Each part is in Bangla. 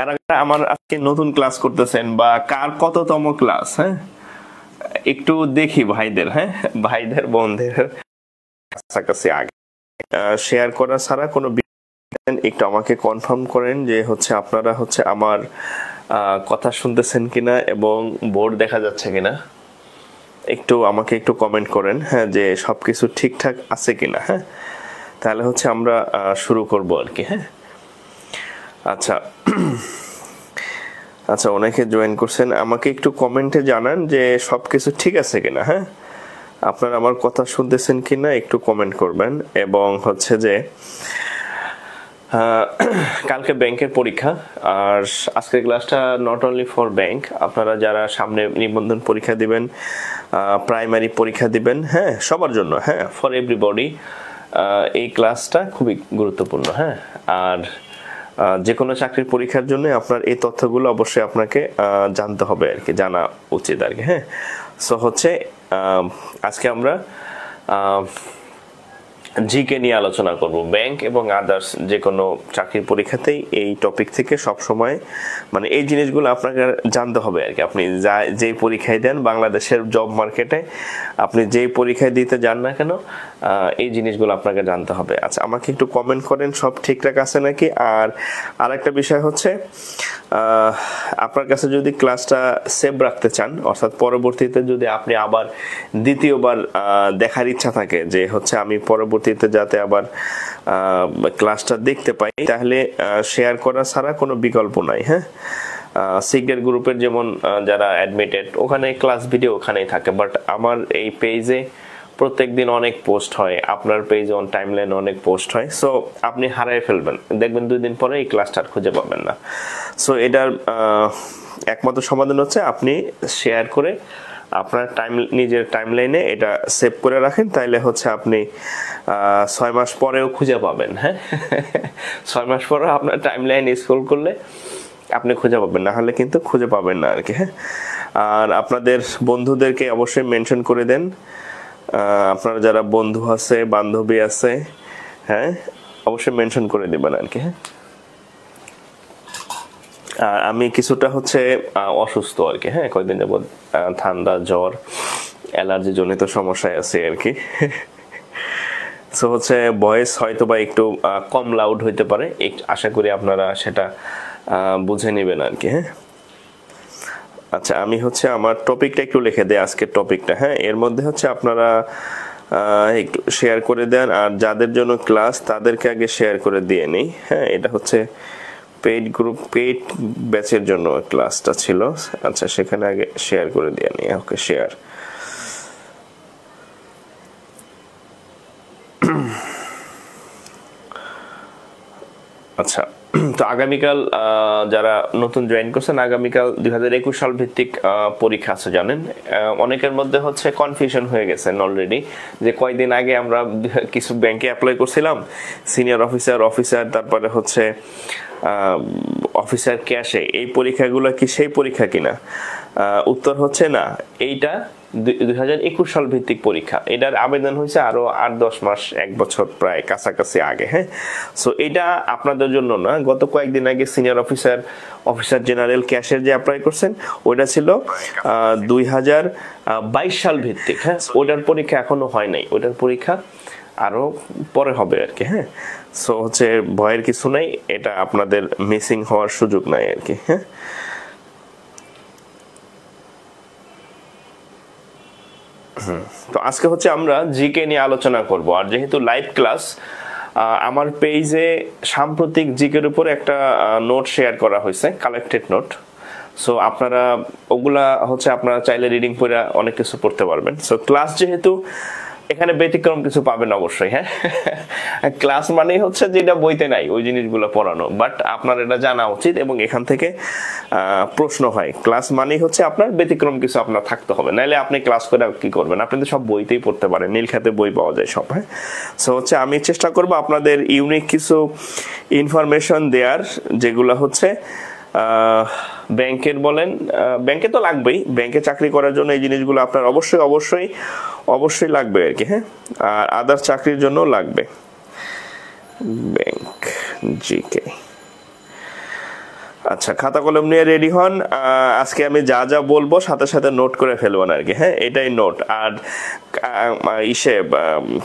কারা কারা আমার আজকে নতুন ক্লাস করতেছেন বা কার কততম ক্লাস? হ্যাঁ, একটু দেখি ভাইদের, হ্যাঁ ভাইদের বোনদের কাছাকাছি আগে শেয়ার করা ছাড়া কোনো একটু আমাকে কনফার্ম করেন যে হচ্ছে আপনারা হচ্ছে আমার কথা শুনতেছেন কিনা এবং বোর্ড দেখা যাচ্ছে কিনা। একটু আমাকে একটু কমেন্ট করেন, হ্যাঁ, যে সবকিছু ঠিকঠাক আছে কিনা। হ্যাঁ, তাহলে হচ্ছে আমরা শুরু করব আর কি। হ্যাঁ, আচ্ছা আচ্ছা, অনেকে জয়েন করছেন, আমাকে একটু কমেন্টে জানান যে সবকিছু ঠিক আছে কিনা। হ্যাঁ, আপনারা আমার কথা শুনতেছেন কিনা একটু কমেন্ট করবেন। এবং হচ্ছে যে কালকে ব্যাংকের পরীক্ষা, আর আজকের ক্লাসটা নট অনলি ফর ব্যাংক, আপনারা যারা সামনে নিবন্ধন পরীক্ষা দিবেন, প্রাইমারি পরীক্ষা দিবেন, হ্যাঁ সবার জন্য, হ্যাঁ ফর এভরিবডি এই ক্লাসটা খুবই গুরুত্বপূর্ণ। হ্যাঁ, আর যে কোনো চাকরির পরীক্ষার জন্য আপনার এই তথ্যগুলো অবশ্যই আপনাকে জানতে হবে আর কি, জানা উচিত আর কি। হ্যাঁ, সো হচ্ছে আজকে আমরা জিকে নিয়ে আলোচনা করব। ব্যাংক এবং আদার্স যে কোনো চাকরির পরীক্ষাতেই এই টপিক থেকে সব সময় মানে এই জিনিসগুলো আপনাকে জানতে হবে আর কি। আপনি যেই পরীক্ষায় দেন বাংলাদেশের জব মার্কেটে, আপনি যেই পরীক্ষায় দিতে যান না কেন, এই জিনিসগুলো আপনাকে জানতে হবে। আচ্ছা, আমাকে একটু কমেন্ট করেন সব ঠিকঠাক আছে নাকি। আর আরেকটা বিষয় হচ্ছে আপনার কাছে যদি ক্লাসটা সেভ রাখতে চান, অর্থাৎ পরবর্তীতে যদি আপনি আবার দ্বিতীয়বার দেখার ইচ্ছা থাকে যে হচ্ছে আমি পরবর্তীতে যাতে আবার ক্লাসটা দেখতে পাই, তাহলে শেয়ার করা ছাড়া কোনো বিকল্প নাই। হ্যাঁ, সিক্রেট গ্রুপের যেমন যারা অ্যাডমিটেড ওখানে ক্লাস ভিডিও ওখানেই থাকে, বাট আমার এই পেজে প্রত্যেকদিন অনেক পোস্ট হয়, আপনার পেজে অন টাইমলাইন অনেক পোস্ট হয়। সো আপনি হারাই ফেলবেন, দেখবেন 2 দিন পরে এই ক্লাসটা আর খুঁজে পাবেন না। সো এটার একমাত্র সমাধান হচ্ছে আপনি শেয়ার করে আপনার নিজের টাইমলাইনে এটা সেভ করে রাখেন, তাইলে হচ্ছে আপনি 6 মাস পরেও খুঁজে পাবেন। হ্যাঁ, 6 মাস পরে আপনার টাইমলাইন স্ক্রল করলে আপনি খুঁজে পাবেন, না হলে কিন্তু খুঁজে পাবেন না আর কি। হ্যাঁ, আর আপনাদের বন্ধুদেরকে অবশ্যই মেনশন করে দেন, আপনার যারা বন্ধু আছে বান্ধবী আছে, হ্যাঁ অবশ্যই মেনশন করে দিবেন আর কি। হ্যাঁ, আমি কিছুটা হচ্ছে অসুস্থ আর কি। হ্যাঁ, কয়েকদিন যাবত ঠান্ডা জ্বর অ্যালার্জি জনিত সমস্যায় আছে আর কি। সো হচ্ছে ভয়েস হয়তো বা একটু কম লাউড হইতে পারে, আশা করি আপনারা সেটা বুঝে নেবেন আর কি। হ্যাঁ, আচ্ছা, আমি হচ্ছে আমার টপিকটা একটু লিখে দেই, আজকের টপিকটা। হ্যাঁ, এর মধ্যে হচ্ছে আপনারা একটু শেয়ার করে দেন, আর যাদের জন্য ক্লাস তাদেরকে আগে শেয়ার করে দিয়ে নেই। হ্যাঁ, এটা হচ্ছে পেইড গ্রুপ, পেইড ব্যাচের জন্য ক্লাসটা ছিল। আচ্ছা, সেখানে আগে শেয়ার করে দিয়ে নেই। ওকে, শেয়ার। আচ্ছা, তো আগামীকাল যারা নতুন জয়েন করছেন, আগামীকাল 2021 সাল ভিত্তিক পরীক্ষা আছে জানেন। অনেকের মধ্যে হচ্ছে কনফিউশন হয়ে গেছেন অলরেডি, যে কয়েকদিন আগে আমরা কিছু ব্যাংকে অ্যাপ্লাই করছিলাম, সিনিয়র অফিসার, তারপরে হচ্ছে অফিসার ক্যাশে, এই পরীক্ষাগুলো কি সেই পরীক্ষা কিনা? উত্তর হচ্ছে না, এইটা 2021 সাল ভিত্তিক পরীক্ষা। এটার আবেদন হয়েছে আরো 8-10 মাস, 1 বছর প্রায় কাছাকাছি আগে। হ্যাঁ, সো এটা আপনাদের জন্য না। গত কয়েকদিন আগে সিনিয়র অফিসার জেনারেল ক্যাশের যে অ্যাপ্লাই করছেন, ওইটা ছিল 2022 সাল ভিত্তিক। হ্যাঁ, ওটার পরীক্ষা এখনো হয় নাই, ওটার পরীক্ষা আরো পরে হবে আর কি। হ্যাঁ, সো হচ্ছে ভয়ের কিছু নাই, এটা আপনাদের মিসিং হওয়ার সুযোগ নাই আর কি। হ্যাঁ, তো আজকে হচ্ছে আমরা জিকে নিয়ে আলোচনা করব। আর যেহেতু লাইভ ক্লাস, আমার পেজে সাম্প্রতিক জিকের উপর একটা নোট শেয়ার করা হয়েছে, কালেক্টেড নোট। সো আপনারা ওগুলা হচ্ছে আপনারা চাইলে রিডিং করে অনেক কিছু পড়তে পারবেন। সো ক্লাস যেহেতু, এখানে ব্যতিক্রম কিছু পাবেন অবশ্যই। হ্যাঁ, ক্লাস মানেই হচ্ছে যেটা বইতে নাই ওই জিনিসগুলো পড়ানো, বাট আপনার এটা জানা উচিত এবং এখান থেকে প্রশ্ন হয়। ক্লাস মানেই হচ্ছে আপনার ব্যতিক্রম কিছু আপনার থাকতে হবে, নাইলে আপনি ক্লাস করে কি করবেন? আপনি তো সব বইতেই পড়তে পারেন, নীলখাতে বই পাওয়া যায় সব। হ্যাঁ, সো হচ্ছে আমি চেষ্টা করবো আপনাদের ইউনিক কিছু ইনফরমেশন দেওয়ার, যেগুলো হচ্ছে ব্যাংকের বলেন, ব্যাংকে তো লাগবেই, ব্যাংকে চাকরি করার জন্য এই জিনিসগুলো আপনার অবশ্যই লাগবে আর কি। হ্যাঁ, আর আদার চাকরির জন্য লাগবে। ব্যাংক জিকে, আচ্ছা, খাতা কলম নিয়ে রেডি হন। আজকে আমি যা যা বলবো সাথে সাথে নোট করে ফেলবেন আর কি। হ্যাঁ, এটাই নোট। আর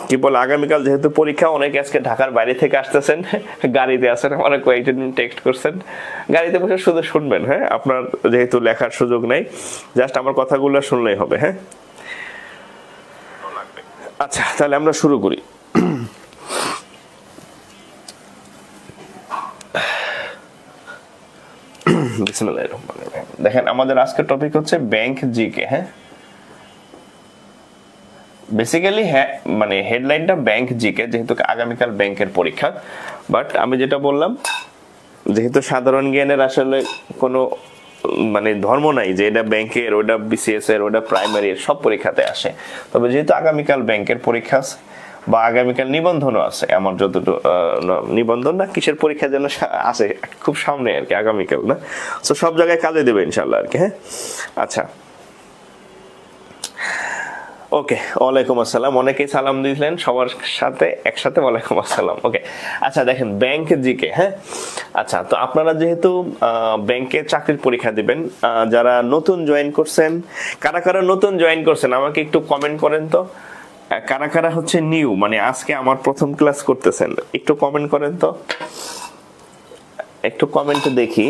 কি বলে, আগামীকাল যেহেতু পরীক্ষা, অনেকে আজকে ঢাকার বাইরে থেকে আসতেছেন, গাড়িতে আছেন, অনেক কয়েকজন টেক্সট করছেন, গাড়িতে বসে শুধু শুনবেন। হ্যাঁ, আপনার যেহেতু লেখার সুযোগ নেই, জাস্ট আমার কথাগুলো শুনলেই হবে। হ্যাঁ, আচ্ছা তাহলে আমরা শুরু করি। দেখেন, আমাদের আজকের টপিক হচ্ছে ব্যাংক জিকে। হ্যাঁ, বেসিক্যালি হ্যাঁ মানে হেডলাইনটা ব্যাংক জিকে, যেহেতু আগামীকাল ব্যাংকের পরীক্ষা। বাট আমি যেটা বললাম, যেহেতু সাধারণ জ্ঞানের আসলে কোনো মানে ধর্ম নাই যে এটা ব্যাংকের, ওটা বিসিএস এর, ওটা প্রাইমারি এর, সব পরীক্ষাতে আসে। তবে যেহেতু আগামীকাল ব্যাংকের পরীক্ষা আছে বা আগামীকাল নিবন্ধনও আছে, আমার যতটুকু নিবন্ধন না কিসের পরীক্ষা যেন আছে খুব সামনে আর কি, আগামীকাল না, তো সব জায়গায় কাজে দেবে ইনশাল্লাহ আর কি। হ্যাঁ, আচ্ছা ওকে, ওয়ালাইকুম আসসালাম। অনেকেই সালাম দিয়েছিলেন, সবার সাথে একসাথে ওয়ালাইকুম আসসালাম। ওকে, আচ্ছা দেখেন ব্যাংক জিকে। হ্যাঁ, আচ্ছা তো আপনারা যেহেতু ব্যাংকে চাকরির পরীক্ষা দিবেন, যারা নতুন জয়েন করছেন, কারা কারা নতুন জয়েন করছেন আমাকে একটু কমেন্ট করেন তো। কারা কারা হচ্ছে নিউ, মানে আজকে আমার প্রথম ক্লাস করতেছেন, একটু কমেন্ট করেন তো, একটু কমেন্টে দেখি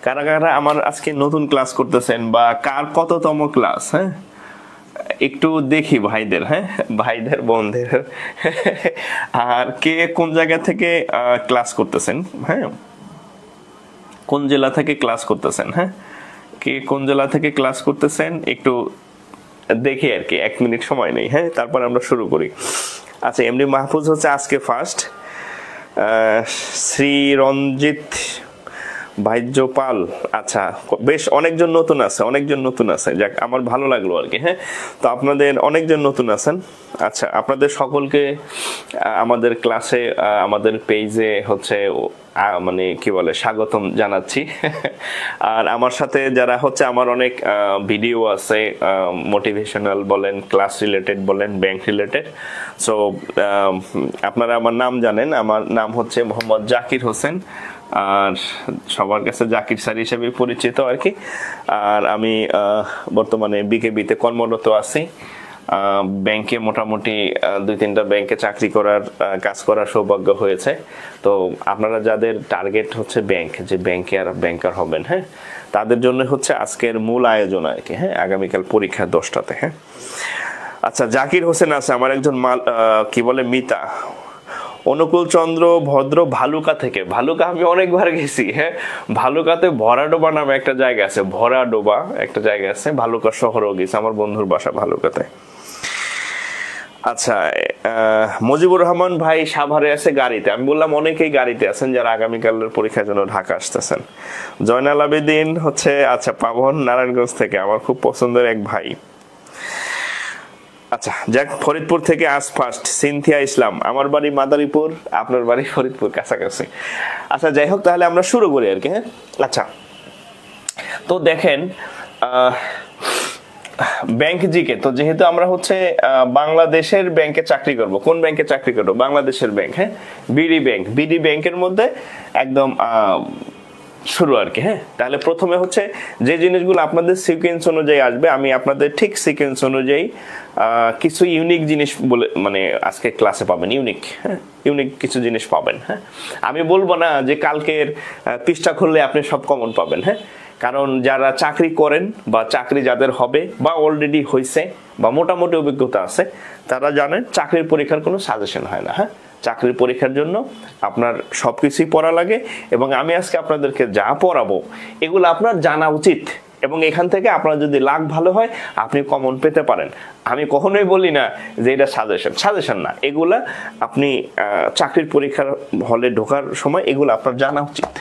কারা কারা আমার আজকে নতুন ক্লাস করতেছেন বা কার কততম ক্লাস। হ্যাঁ, একটু দেখি ভাইদের। হ্যাঁ, ভাইদের বোনদের। আর কে কোন জায়গা থেকে ক্লাস করতেছেন, হ্যাঁ কোন জেলা থেকে ক্লাস করতেছেন, হ্যাঁ কে কোন জেলা থেকে ক্লাস করতেছেন একটু দেখি আর কি, 1 মিনিট সময় নেই। হ্যাঁ, তারপর আমরা শুরু করি। আচ্ছা, এমডি মাহফুজ হচ্ছে আজকে ফার্স্ট, শ্রী রঞ্জিত ভাইজ্যপাল, আচ্ছা বেশ অনেকজন নতুন আছে, অনেকজন নতুন আছে, যাক আমার ভালো লাগলো আর কি। হ্যাঁ, তো আপনাদের অনেকজন নতুন আছেন। আচ্ছা, আপনাদের সকলকে আমাদের ক্লাসে, আমাদের পেজে হচ্ছে মানে কি বলে স্বাগতম জানাচ্ছি। আর আমার সাথে যারা হচ্ছে, আমার অনেক ভিডিও আছে, মোটিভেশনাল বলেন, ক্লাস রিলেটেড বলেন, ব্যাংক রিলেটেড। সো আপনারা আমার নাম জানেন, আমার নাম হচ্ছে মোহাম্মদ জাকির হোসেন, আর সবার কাছে জাকির স্যার হিসেবে পরিচিত আর কি। আর আমি বর্তমানে বিকেবিতে কর্মরত আছি। ব্যাংকে মোটামুটি 2-3টা ব্যাংকে চাকরি করার, কাজ করার সৌভাগ্য হয়েছে। তো আপনারা যাদের টার্গেট হচ্ছে ব্যাংক, যে ব্যাংকে আর ব্যাংকার হবেন, হ্যাঁ তাদের জন্য হচ্ছে আজকের মূল আয়োজন আর কি। হ্যাঁ, আগামীকাল পরীক্ষা 10টাতে। হ্যাঁ, আচ্ছা জাকির হোসেন আছে, আমার একজন কি বলে মিতা, অনুকূল চন্দ্র ভদ্র ভালুকা থেকে। ভালুকা আমি অনেকবার গেছি। হ্যাঁ, ভালুকাতে ভরাডোবা নামে একটা জায়গা আছে, ভরাডোবা একটা জায়গা আছে, ভালুকা শহরেও গেছে, আমার বন্ধুর বাসা ভালুকাতে। আচ্ছা, মুজিবুর রহমান ভাই সাভারে আছে গাড়িতে। আমি বললাম অনেকেই গাড়িতে আছেন যারা আগামীকালের পরীক্ষার জন্য ঢাকা আসতেছেন। জয়নাল আবেদিন হচ্ছে আচ্ছা পাবন নারায়ণগঞ্জ থেকে, আমার খুব পছন্দের এক ভাই। আচ্ছা যাক, ফরিদপুর থেকে আজ ফার্স্ট সিনথিয়া ইসলাম, আমার বাড়ি মাদারীপুর, আপনার বাড়ি ফরিদপুর, কাছাকাছি। আচ্ছা যাই হোক, তাহলে আমরা শুরু করি আর কি। হ্যাঁ, আচ্ছা তো দেখেন ব্যাংক জিকে, তো যেহেতু আমরা হচ্ছে বাংলাদেশের ব্যাংকে চাকরি করব, কোন ব্যাংকে চাকরি করব, বাংলাদেশের ব্যাংক। হ্যাঁ, বিডি ব্যাংক, বিডি ব্যাংকের মধ্যে একদম শুরু আর কি। হ্যাঁ, তাহলে প্রথমে হচ্ছে যে জিনিসগুলো আপনাদের সিকোয়েন্স অনুযায়ী আসবে, আমি আপনাদের ঠিক সিকোয়েন্স অনুযায়ী কিছু ইউনিক জিনিস বলে মানে আজকে ক্লাসে পাবেন, ইউনিক। হ্যাঁ, ইউনিক কিছু জিনিস পাবেন। হ্যাঁ, আমি বলবো না যে কালকের পৃষ্ঠা খুললে আপনি সব কমন পাবেন। হ্যাঁ, কারণ যারা চাকরি করেন বা চাকরি যাদের হবে বা অলরেডি হয়েছে বা মোটামুটি অভিজ্ঞতা আছে, তারা জানেন চাকরির পরীক্ষার কোনো সাজেশন হয় না। হ্যাঁ, চাকরির পরীক্ষার জন্য আপনার সবকিছুই পড়া লাগে, এবং আমি আজকে আপনাদেরকে যা পড়াবো এগুলো আপনার জানা উচিত, এবং এখান থেকে আপনার যদি লাক ভালো হয় আপনি কমন পেতে পারেন। আমি কখনোই বলি না যে এটা সাজেশন না, এগুলা আপনি চাকরির পরীক্ষার হলে ঢোকার সময় এগুলো আপনার জানা উচিত।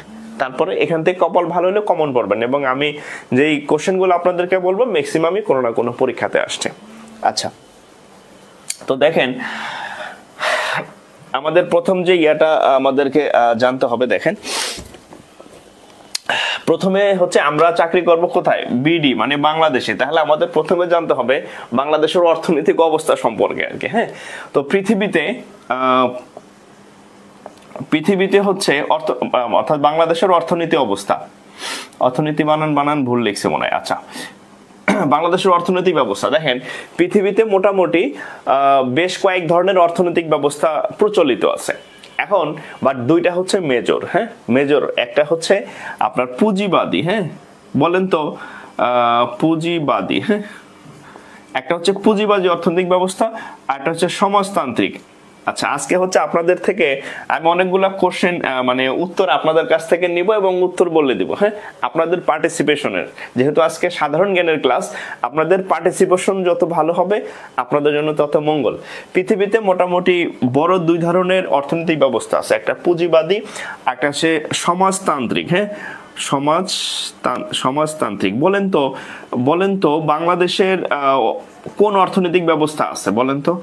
তারপরে এখান থেকে কপাল ভালো হলে কমন পড়বেন, এবং আমি যেই কোশ্চেনগুলো আপনাদেরকে বলবো ম্যাক্সিমামই কোনো না কোনো পরীক্ষাতে আসছে। আচ্ছা তো দেখেন, আমাদের প্রথম যে ইয়াটা আমাদেরকে জানতে হবে, দেখেন প্রথমে হচ্ছে আমরা চাকরি করব কোথায়, বিডি মানে বাংলাদেশে। তাহলে আমাদের প্রথমে জানতে হবে বাংলাদেশের অর্থনৈতিক অবস্থা সম্পর্কে আর কি। হ্যাঁ, তো পৃথিবীতে পৃথিবীতে হচ্ছে অর্থাৎ বাংলাদেশের অর্থনীতি অবস্থা, অর্থনীতি বানান ভুল লিখছে মনে হয়। আচ্ছা, বাংলাদেশের অর্থনৈতিক ব্যবস্থা দেখেন, পৃথিবীতে মোটামুটি বেশ কয়েক ধরনের অর্থনৈতিক ব্যবস্থা প্রচলিত আছে এখন, বাট দুইটা হচ্ছে মেজর। হ্যাঁ, মেজর একটা হচ্ছে আপনার পুঁজিবাদী। হ্যাঁ, বলেন তো পুঁজিবাদী। হ্যাঁ, একটা হচ্ছে পুঁজিবাদী অর্থনৈতিক ব্যবস্থা, আর একটা হচ্ছে সমাজতান্ত্রিক। আচ্ছা, আজকে হচ্ছে আপনাদের থেকে আমি অনেকগুলা কোশ্চেন মানে উত্তর আপনাদের কাছ থেকে নিব এবং উত্তর বলে দিব। হ্যাঁ, আপনাদের পার্টিসিপেশনের, যেহেতু আজকে সাধারণ জ্ঞানের ক্লাস, আপনাদের পার্টিসিপেশন যত ভালো হবে আপনাদের জন্য তত মঙ্গল। পৃথিবীতে মোটামুটি বড় দুই ধরনের অর্থনৈতিক ব্যবস্থা আছে, একটা পুঁজিবাদী, একটা হচ্ছে সমাজতান্ত্রিক। হ্যাঁ, সমাজতান্ত্রিক। বলেন তো বাংলাদেশের কোন অর্থনৈতিক ব্যবস্থা আছে বলেন তো?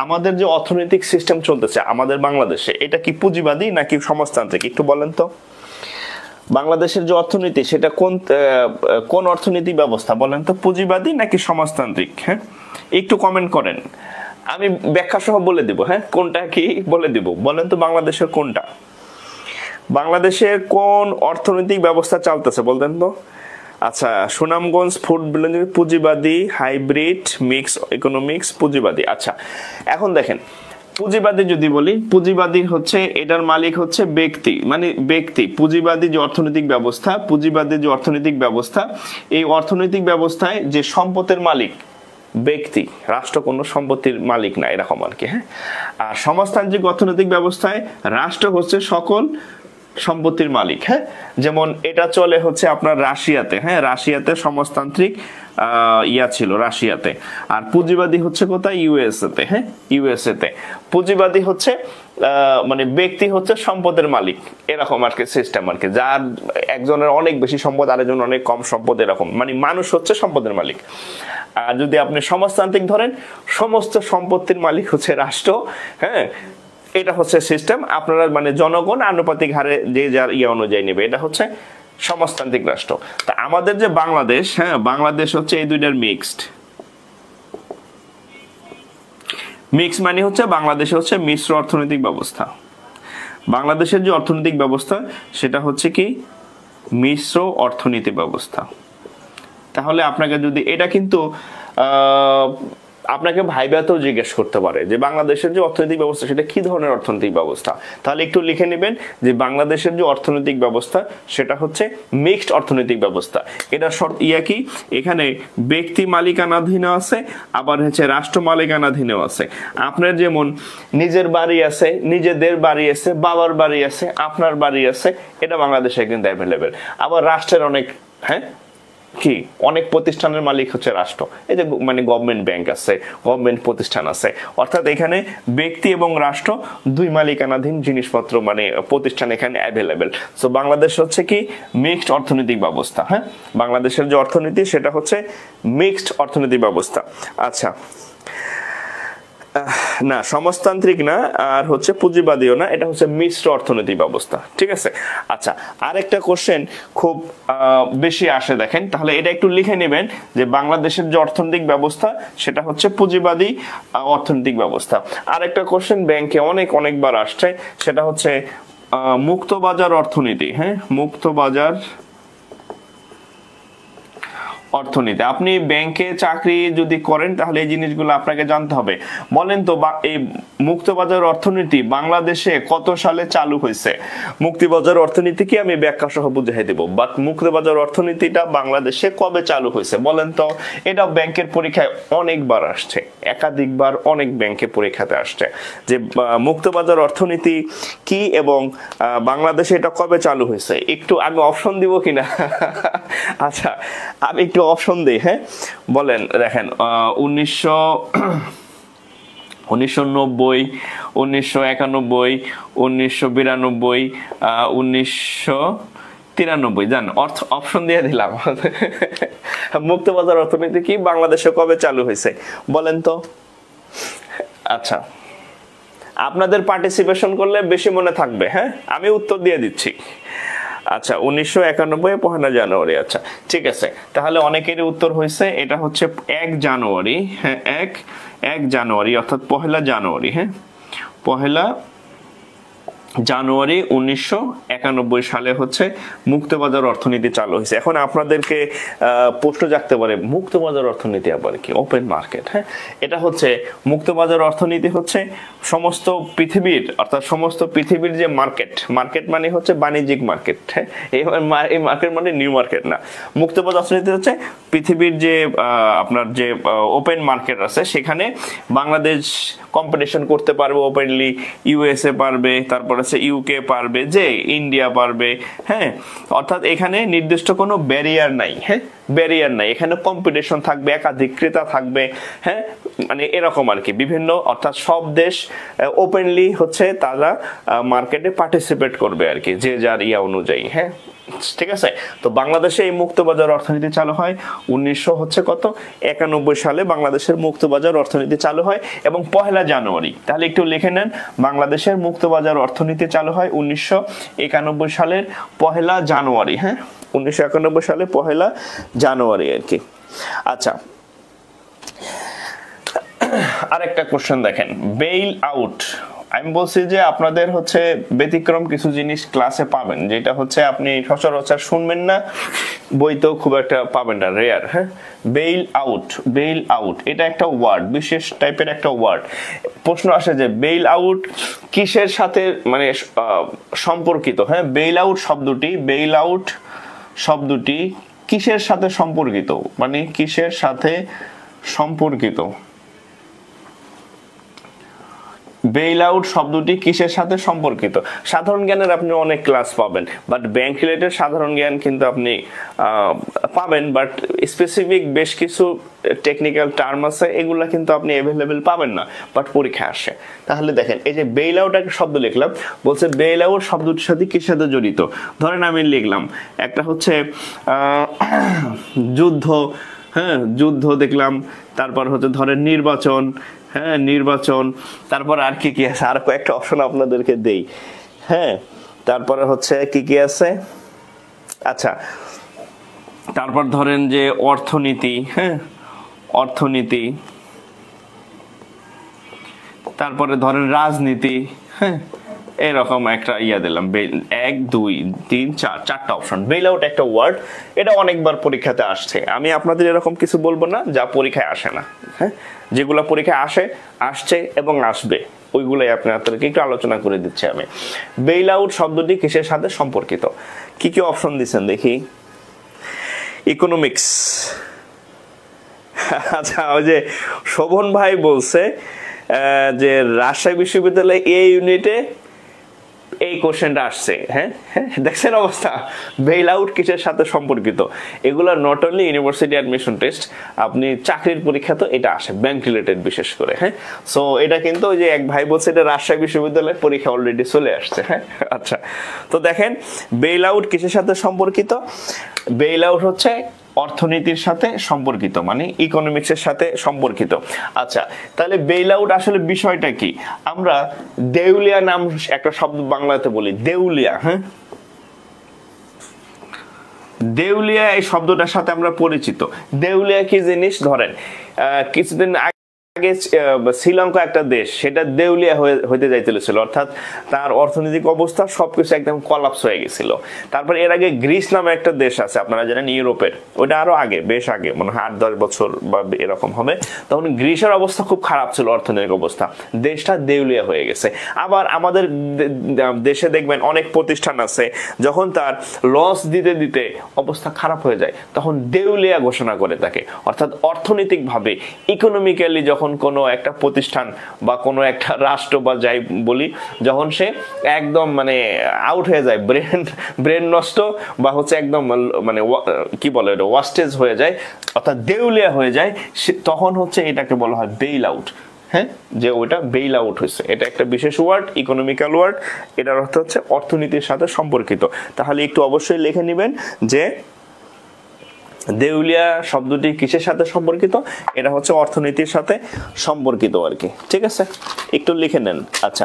আমাদের যে অর্থনৈতিক সিস্টেম চলতেছে আমাদের বাংলাদেশে, এটা কি পুঁজিবাদী নাকি সমাজতান্ত্রিক একটু বলেন তো? বাংলাদেশের যে অর্থনীতি সেটা কোন অর্থনৈতিক ব্যবস্থা বলেন তো, পুঁজিবাদী নাকি সমাজতান্ত্রিক? হ্যাঁ, একটু কমেন্ট করেন, আমি ব্যাখ্যা সহ বলে দিব। হ্যাঁ, কোনটা কি বলে দিব, বলেন তো বাংলাদেশের কোনটা, বাংলাদেশে কোন অর্থনৈতিক ব্যবস্থা চলতেছে বলতেন তো? আচ্ছা, সুনামগঞ্জ ফুড পুঁজিবাদী, হাইব্রিড, মিক্স ইকোনমিক্স, পুঁজিবাদী। আচ্ছা, এখন দেখেন পুঁজিবাদী যদি বলি, পুঁজিবাদী হচ্ছে এটার মালিক হচ্ছে ব্যক্তি, মানে ব্যক্তি। পুঁজিবাদী যে অর্থনৈতিক ব্যবস্থা, পুঁজিবাদী যে অর্থনৈতিক ব্যবস্থা, এই অর্থনৈতিক ব্যবস্থায় যে সম্পদের মালিক ব্যক্তি, রাষ্ট্র কোনো সম্পত্তির মালিক না, এরকম আর কি। হ্যাঁ, আর সমাজতান্ত্রিক অর্থনৈতিক ব্যবস্থায় রাষ্ট্র হচ্ছে সকল সম্পত্তির মালিক। হ্যাঁ, যেমন এটা চলে হচ্ছে আপনার রাশিয়াতে। হ্যাঁ, রাশিয়াতে সমাজতান্ত্রিক ছিল রাশিয়াতে। আর পুঁজিবাদী হচ্ছে কোথায়? ইউএসএ তে। হ্যাঁ, ইউএসএ তে পুঁজিবাদী হচ্ছে মানে ব্যক্তি হচ্ছে সম্পদের মালিক, এরকম আর কি সিস্টেম আর কি, যার একজনের অনেক বেশি সম্পদ, আরেকজন অনেক কম সম্পদ, এরকম মানে মানুষ হচ্ছে সম্পদের মালিক। আর যদি আপনি সমাজতান্ত্রিক ধরেন, সমস্ত সম্পত্তির মালিক হচ্ছে রাষ্ট্র। হ্যাঁ, এটা হচ্ছে সিস্টেম, আপনারা মানে জনগণ আনুপাতিক হারে যে যার অনুযায়ী নেবে, এটা হচ্ছে সমাজতান্ত্রিক রাষ্ট্র। তা আমাদের যে বাংলাদেশ, হ্যাঁ, বাংলাদেশ হচ্ছে এই দুইটার মিক্সড। মিক্স মানে হচ্ছে বাংলাদেশে হচ্ছে মিশ্র অর্থনৈতিক ব্যবস্থা। বাংলাদেশের যে অর্থনৈতিক ব্যবস্থা সেটা হচ্ছে কি মিশ্র অর্থনীতি ব্যবস্থা। তাহলে আপনাকে যদি এটা কিন্তু আপনাকে ভাইবাতেও জিজ্ঞেস করতে পারে যে বাংলাদেশের যে অর্থনৈতিক ব্যবস্থা সেটা কি ধরনের অর্থনৈতিক ব্যবস্থা, তাহলে একটু লিখে নেবেন যে বাংলাদেশের যে অর্থনৈতিক ব্যবস্থা সেটা হচ্ছে মিক্সড অর্থনৈতিক ব্যবস্থা। এটা কি এখানে ব্যক্তি মালিকানাধীনও আছে, আবার হচ্ছে রাষ্ট্র মালিকানাধীনও আছে। আপনার যেমন নিজের বাড়ি আছে, নিজেদের বাড়ি আছে, বাবার বাড়ি আছে, আপনার বাড়ি আছে, এটা বাংলাদেশে কিন্তু অ্যাভেলেবেল। আবার রাষ্ট্রের অনেক কি অনেক প্রতিষ্ঠানের মালিক হচ্ছে রাষ্ট্র, এই যে মানে গভর্নমেন্ট ব্যাংক আছে, গভর্নমেন্ট প্রতিষ্ঠান আছে, অর্থাৎ এখানে ব্যক্তি এবং রাষ্ট্র দুই মালিকানাধীন জিনিসপত্র মানে প্রতিষ্ঠান এখানে অ্যাভেলেবেল। সো বাংলাদেশ হচ্ছে কি মিক্সড অর্থনৈতিক ব্যবস্থা। হ্যাঁ, বাংলাদেশের যে অর্থনীতি সেটা হচ্ছে মিক্সড অর্থনৈতিক ব্যবস্থা। আচ্ছা, না সমাজতান্ত্রিক না, আর হচ্ছে পুঁজিবাদীও না, এটা হচ্ছে মিশ্র অর্থনৈতিক ব্যবস্থা। ঠিক আছে। আচ্ছা, আরেকটা কোশ্চেন খুব বেশি আসে দেখেন, তাহলে এটা একটু লিখে নেবেন যে বাংলাদেশের যে অর্থনৈতিক ব্যবস্থা সেটা হচ্ছে পুঁজিবাদী অর্থনৈতিক ব্যবস্থা। আরেকটা কোশ্চেন ব্যাংকে অনেকবার আসছে, সেটা হচ্ছে মুক্ত বাজার অর্থনীতি। হ্যাঁ, মুক্ত বাজার অর্থনীতি। আপনি ব্যাংকে চাকরি যদি করেন তাহলে এই জিনিসগুলো আপনাকে জানতে হবে। বলেন তো এই মুক্তবাজার অর্থনীতি বাংলাদেশে কত সালে চালু হয়েছে? মুক্তবাজার অর্থনীতি কি আমি ব্যাখ্যা সহ বুঝিয়ে দেব, বাট মুক্তবাজার অর্থনীতিটা বাংলাদেশে কবে চালু হয়েছে বলেন তো? এটা ব্যাংকের পরীক্ষায় অনেকবার আসছে, একাধিকবার অনেক ব্যাংকের পরীক্ষাতে আসছে যে মুক্তবাজার অর্থনীতি কি এবং বাংলাদেশে এটা কবে চালু হয়েছে। একটু আমি অপশন দিব কিনা? আচ্ছা, আমি একটু অপশন দিই। হ্যাঁ, বলেন, দেখেন 1990, 1991, 1992, 1993। জান অপশন দিয়ে দিলাম। মুক্তবাজার অর্থনীতি কি বাংলাদেশে কবে চালু হয়েছে বলেন তো? আচ্ছা, আপনাদের পার্টিসিপেশন করলে বেশি মনে থাকবে। হ্যাঁ, আমি উত্তর দিয়ে দিচ্ছি। আচ্ছা, 1991 1 জানুয়ারি। আচ্ছা, ঠিক আছে, তাহলে অনেকেরই উত্তর হয়েছে এটা হচ্ছে 1 জানুয়ারি। হ্যাঁ, 1 জানুয়ারি অর্থাৎ 1 জানুয়ারি। হ্যাঁ, 1 জানুয়ারি 1991 সালে হচ্ছে মুক্তবাজার অর্থনীতি চালু হয়েছে। এখন আপনাদেরকে প্রশ্ন জাগতে পারে মুক্তবাজার অর্থনীতি আবার কি? Open market. হ্যাঁ, এটা হচ্ছে মুক্তবাজার অর্থনীতি হচ্ছে সমস্ত পৃথিবীর, অর্থাৎ সমস্ত পৃথিবীর যে মার্কেট, মার্কেট মানে হচ্ছে বাণিজ্যিক মার্কেট। হ্যাঁ, এই মার্কেট মানে নিউ মার্কেট না। মুক্তবাজার অর্থনীতি হচ্ছে পৃথিবীর যে আপনার যে ওপেন মার্কেট আছে সেখানে বাংলাদেশ কম্পিটিশন করতে পারবে ওপেনলি, ইউএসএ পারবে, তারপর ইউকে পারবে, যে ইন্ডিয়া পারবে। হ্যাঁ, অর্থাৎ এখানে নির্দিষ্ট কোনো ব্যারিয়ার নাই। হ্যাঁ, ব্যারিয়ার নাই, এখানে কম্পিটিশন থাকবে, একাধিক ক্রেতা থাকবে। হ্যাঁ, মানে এরকম আর কি বিভিন্ন, অর্থাৎ সব দেশ ওপেনলি হচ্ছে তারা মার্কেটে পার্টিসিপেট করবে আর কি, যে যার ইয়া অনুযায়ী। হ্যাঁ, ঠিক আছে। তো বাংলাদেশে এই মুক্তবাজার অর্থনীতি চালু হয় 1991 সালে বাংলাদেশের মুক্তবাজার অর্থনীতি চালু হয় এবং 1 জানুয়ারি, তাহলে একটু লিখে নেন, বাংলাদেশের মুক্তবাজার অর্থনীতি চালু হয় 1991 সালের 1 জানুয়ারি। হ্যাঁ, 1991 সালে 1 জানুয়ারি আর কি। আচ্ছা, আরেকটা কোশ্চেন দেখেন, বেইল আউট। আমি বলছি যে আপনাদের হচ্ছে ব্যতিক্রম কিছু জিনিস ক্লাসে পাবেন, যেটা হচ্ছে আপনি সচরাচর শুনবেন না, বইতেও খুব একটা পাবেন না, রেয়ার। হ্যাঁ, বেইল আউট, বেইল আউট এটা একটা ওয়ার্ড, বিশেষ টাইপের একটা ওয়ার্ড। প্রশ্ন আসে যে বেইল আউট কিসের সাথে মানে সম্পর্কিত? হ্যাঁ, বেইল আউট শব্দটি, বেইল আউট শব্দটি কিসের সাথে সম্পর্কিত, মানে কিসের সাথে সম্পর্কিত? বেইল আউট শব্দটি কিসের সাথে সম্পর্কিত? সাধারণ জ্ঞানের আপনি অনেক ক্লাস পাবেন, বাট ব্যাংক রিলেটেড সাধারণ জ্ঞান কিন্তু আপনি পাবেন, বাট স্পেসিফিক বেশ কিছু টেকনিক্যাল টার্ম আছে, এগুলা কিন্তু আপনি অ্যাভেলেবেল পাবেন না, বাট পরীক্ষায় আসে। তাহলে দেখেন, এই যে বেইল আউট একটা শব্দ লিখলাম, বলছে বেইল আউট শব্দটির সাথে কিসের সাথে জড়িত। ধরেন আমি লিখলাম একটা হচ্ছে যুদ্ধ। হ্যাঁ, যুদ্ধ দেখলাম, তারপর হচ্ছে ধরেন নির্বাচন। হ্যাঁ, নির্বাচন, তারপর আর কি কি আছে, আর কয়েকটা অপশন আপনাদেরকে দেই। হ্যাঁ, তারপরে হচ্ছে কি কি আছে, আচ্ছা, তারপর ধরেন যে অর্থনীতি। হ্যাঁ, অর্থনীতি, তারপরে ধরেন রাজনীতি। হ্যাঁ, এরকম একটা ইয়া দিলাম, 1 2 3 4 চারটা অপশন। বেইল আউট একটা ওয়ার্ড, এটা অনেকবার পরীক্ষাতে আসছে। আমি আপনাদের এরকম কিছু বলবো না যা পরীক্ষায় আসে না। হ্যাঁ, যেগুলো পরীক্ষায় আসে, আসছে এবং আসবে, ওইগুলাই আপনাদেরকে একটু আলোচনা করে দিচ্ছি আমি। বেইল আউট শব্দটি কিসের সাথে সম্পর্কিত? কি কি অপশন দিচ্ছেন দেখি। ইকোনমিক্স। আচ্ছা, ওই যে শোভন ভাই বলছে যে রাজশাহী বিশ্ববিদ্যালয়ে এই ইউনিটে এই কোশ্চেনটা আসছে। হ্যাঁ, দেখছেন অবস্থা, বেইল আউট কিসের সাথে সম্পর্কিত? এগুলো not only university admission test, আপনি চাকরির পরীক্ষা তো এটা আসে, ব্যাংক রিলেটেড বিশেষ করে। হ্যাঁ, সো এটা কিন্তু ওই যে এক ভাই বলছে এটা রাজশাহী বিশ্ববিদ্যালয়ের পরীক্ষা অলরেডি চলে আসছে। হ্যাঁ, আচ্ছা, তো দেখেন বেইল আউট কিসের সাথে সম্পর্কিত? বেইল আউট হচ্ছে অর্থনীতির সাথে সম্পর্কিত, মানে ইকোনমিক্সের সাথে সম্পর্কিত। আচ্ছা, তাহলে বেইল আউট আসলে বিষয়টা কি? আমরা দেউলিয়া নাম একটা শব্দ বাংলাতে বলি, দেউলিয়া। হ্যাঁ, দেউলিয়া এই শব্দটার সাথে আমরা পরিচিত। দেউলিয়া কি জিনিস? ধরেন কিছুদিন আগে শ্রীলঙ্কা একটা দেশ, সেটা দেউলিয়া হইতে যাইতেছিল, অর্থাৎ তার অর্থনৈতিক অবস্থা সবকিছু একদম কলাপস হয়ে গেছিল। তারপর এর আগে গ্রিস নামে একটা দেশ আছে, আপনারা জানেন ইউরোপের, ওটা আরো আগে, বেশ আগে, মনে হয় 8-10 বছর বা এরকম হবে। তখন গ্রিসের অবস্থা খুব খারাপ ছিল, অর্থনৈতিক অবস্থা, দেশটা দেউলিয়া হয়ে গেছে। আবার আমাদের দেশে দেখবেন অনেক প্রতিষ্ঠান আছে, যখন তার লস দিতে দিতে অবস্থা খারাপ হয়ে যায়, তখন দেউলিয়া ঘোষণা করে থাকে। অর্থাৎ অর্থনৈতিকভাবে, ইকোনমিক্যালি যখন কোনো একটা প্রতিষ্ঠান বা কোনো একটা রাষ্ট্র বা যাই বলি, যখন সে একদম মানে আউট হয়ে যায়, ব্রেন নষ্ট বা হচ্ছে একদম মানে কি বলে এটা, ওয়াস্টেজ হয়ে যায়, অর্থাৎ দেউলিয়া হয়ে যায়, তখন হচ্ছে এটাকে বলা হয় বেইল আউট। হ্যাঁ, যে ওইটা বেইল আউট হয়েছে, এটা একটা বিশেষ ওয়ার্ড, ইকোনমিক্যাল ওয়ার্ড, এটার অর্থ হচ্ছে অর্থনীতির সাথে সম্পর্কিত। তাহলে একটু অবশ্যই লিখে নেবেন যে দেউলিয়া শব্দটি কিসের সাথে সম্পর্কিত? এটা হচ্ছে অর্থনীতির সাথে সম্পর্কিত আর কি, ঠিক আছে, একটু লিখে নেন। আচ্ছা,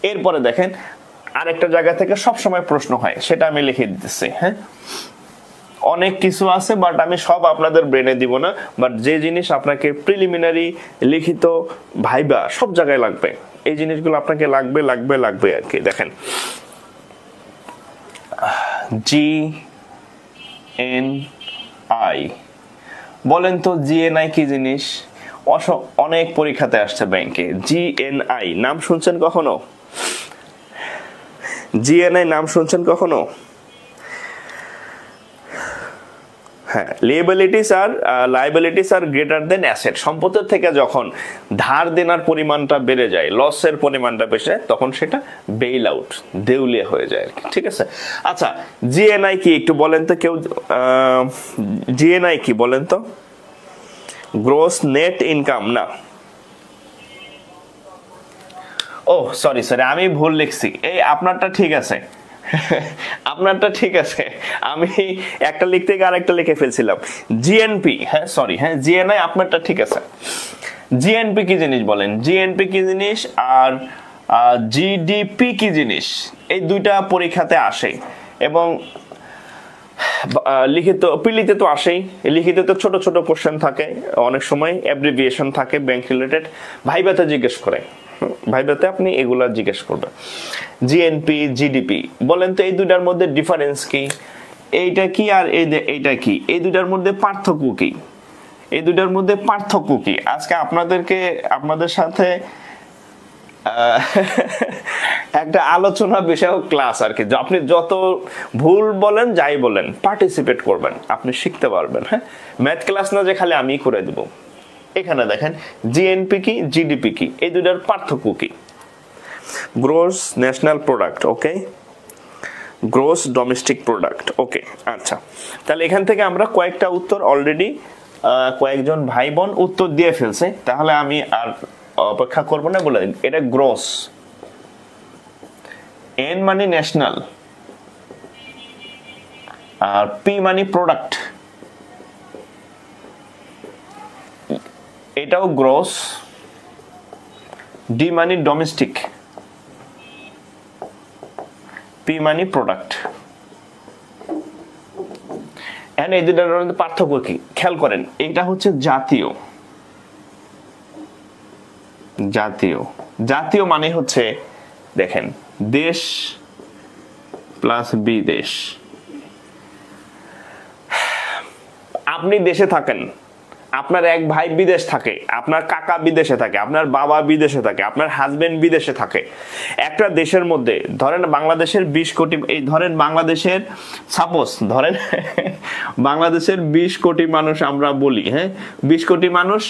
এরপরে দেখেন আরেকটা জায়গা থেকে সবসময় প্রশ্ন হয়, সেটা আমি লিখে দিতেছি। হ্যাঁ, অনেক কিছু আছে, বাট আমি সব আপনাদের ব্রেনে দিব না, বাট যে জিনিস আপনাকে প্রিলিমিনারি, লিখিত, ভাইবা সব জায়গায় লাগবে, এই জিনিসগুলো আপনাকে লাগবে লাগবে লাগবে আর কি। দেখেন GNI, বলেন তো GNI কি জিনিস? অনেক পরীক্ষাতে আসছে ব্যাংকে। GNI নাম শুনছেন কখনো? GNI নাম শুনছেন কখনো? হ্যাঁ, লায়াবিলিটিস আর গ্রেটার দেন অ্যাসেট। সম্পদের থেকে যখন ধার দেনার পরিমাণটা বেড়ে যায়, লসের পরিমাণটা বেশি যায়, তখন সেটা বেইল আউট, দেউলিয়া হয়ে যায় আর কি। ঠিক আছে, আচ্ছা GNI কি একটু বলেন তো কেউ? GNI কি বলেন তো? গ্রোস নেট ইনকাম না? ও সরি আমি ভুল লিখছি। এই আপনারটা ঠিক আছে, আপনারটা ঠিক আছে, আমি একটা লিখতে গিয়ে আরেকটা লিখে ফেলছিলাম। জিএনপি, হ্যাঁ সরি, হ্যাঁ GNI আপনারটা ঠিক আছে। জিএনপি কি জিনিস বলেন? জিএনপি কি জিনিস আর জিডিপি কি জিনিস? এই দুইটা পরীক্ষাতে আসে এবং লিখিত পিলিতে তো আসেই। লিখিত তো ছোট ছোট কোশ্চেন থাকে, অনেক সময় অ্যাব্রিভিয়েশন থাকে ব্যাংক রিলেটেড। ভাইভাতে জিজ্ঞেস করে, ভাইভাতে আপনি এগুলা জিজ্ঞেস করবেন। জিএনপি জিডিপি, বলেন তো এই দুইটার মধ্যে ডিফারেন্স কি? এইটা কি আর এইটা কি? এই দুইটার মধ্যে পার্থক্য কি? এই দুইটার মধ্যে পার্থক্য কি? আজকে আপনাদের সাথে একটা আলোচনা বিষয়ক ক্লাস আর কি। আপনি যত ভুল বলেন যাই বলেন, পার্টিসিপেট করবেন, আপনি শিখতে পারবেন। হ্যাঁ, ম্যাথ ক্লাস না যে খালি আমি করে দেব। এখানে দেখেন জিএনপি কি, জিডিপি কি, এই দুইটার পার্থক্য কি? গ্রোস ন্যাশনাল প্রোডাক্ট, ওকে, গ্রোস ডোমেস্টিক প্রোডাক্ট, ওকে। আচ্ছা, তাহলে এখান থেকে আমরা কয়েকটা উত্তর অলরেডি কয়েকজন ভাই বোন উত্তর দিয়ে ফেলছে, তাহলে আমি আর অপেক্ষা করব না, বলে দিন। এটা গ্রোস, এন মানে ন্যাশনাল, আর পি মানে প্রোডাক্ট, এটাও গ্রোস। ডি মানে ডোমেস্টিক, পি মানে প্রোডাক্ট। এন্ড এই দুটার মধ্যে পার্থক্য কি খেয়াল করেন। এটা হচ্ছে জাতীয়, জাতীয়, জাতীয় মানে হচ্ছে দেখেন দেশ প্লাস বিদেশ। আপনি দেশে থাকেন, আপনার এক ভাই বিদেশ থাকে, আপনার কাকা বিদেশে থাকে, আপনার বাবা বিদেশে থাকে, আপনার হাজবেন্ড বিদেশে থাকে। একটা দেশের মধ্যে ধরেন বাংলাদেশের 20 কোটি, এই ধরেন বাংলাদেশের সাপোজ ধরেন বাংলাদেশের 20 কোটি মানুষ আমরা বলি, হ্যাঁ 20 কোটি মানুষ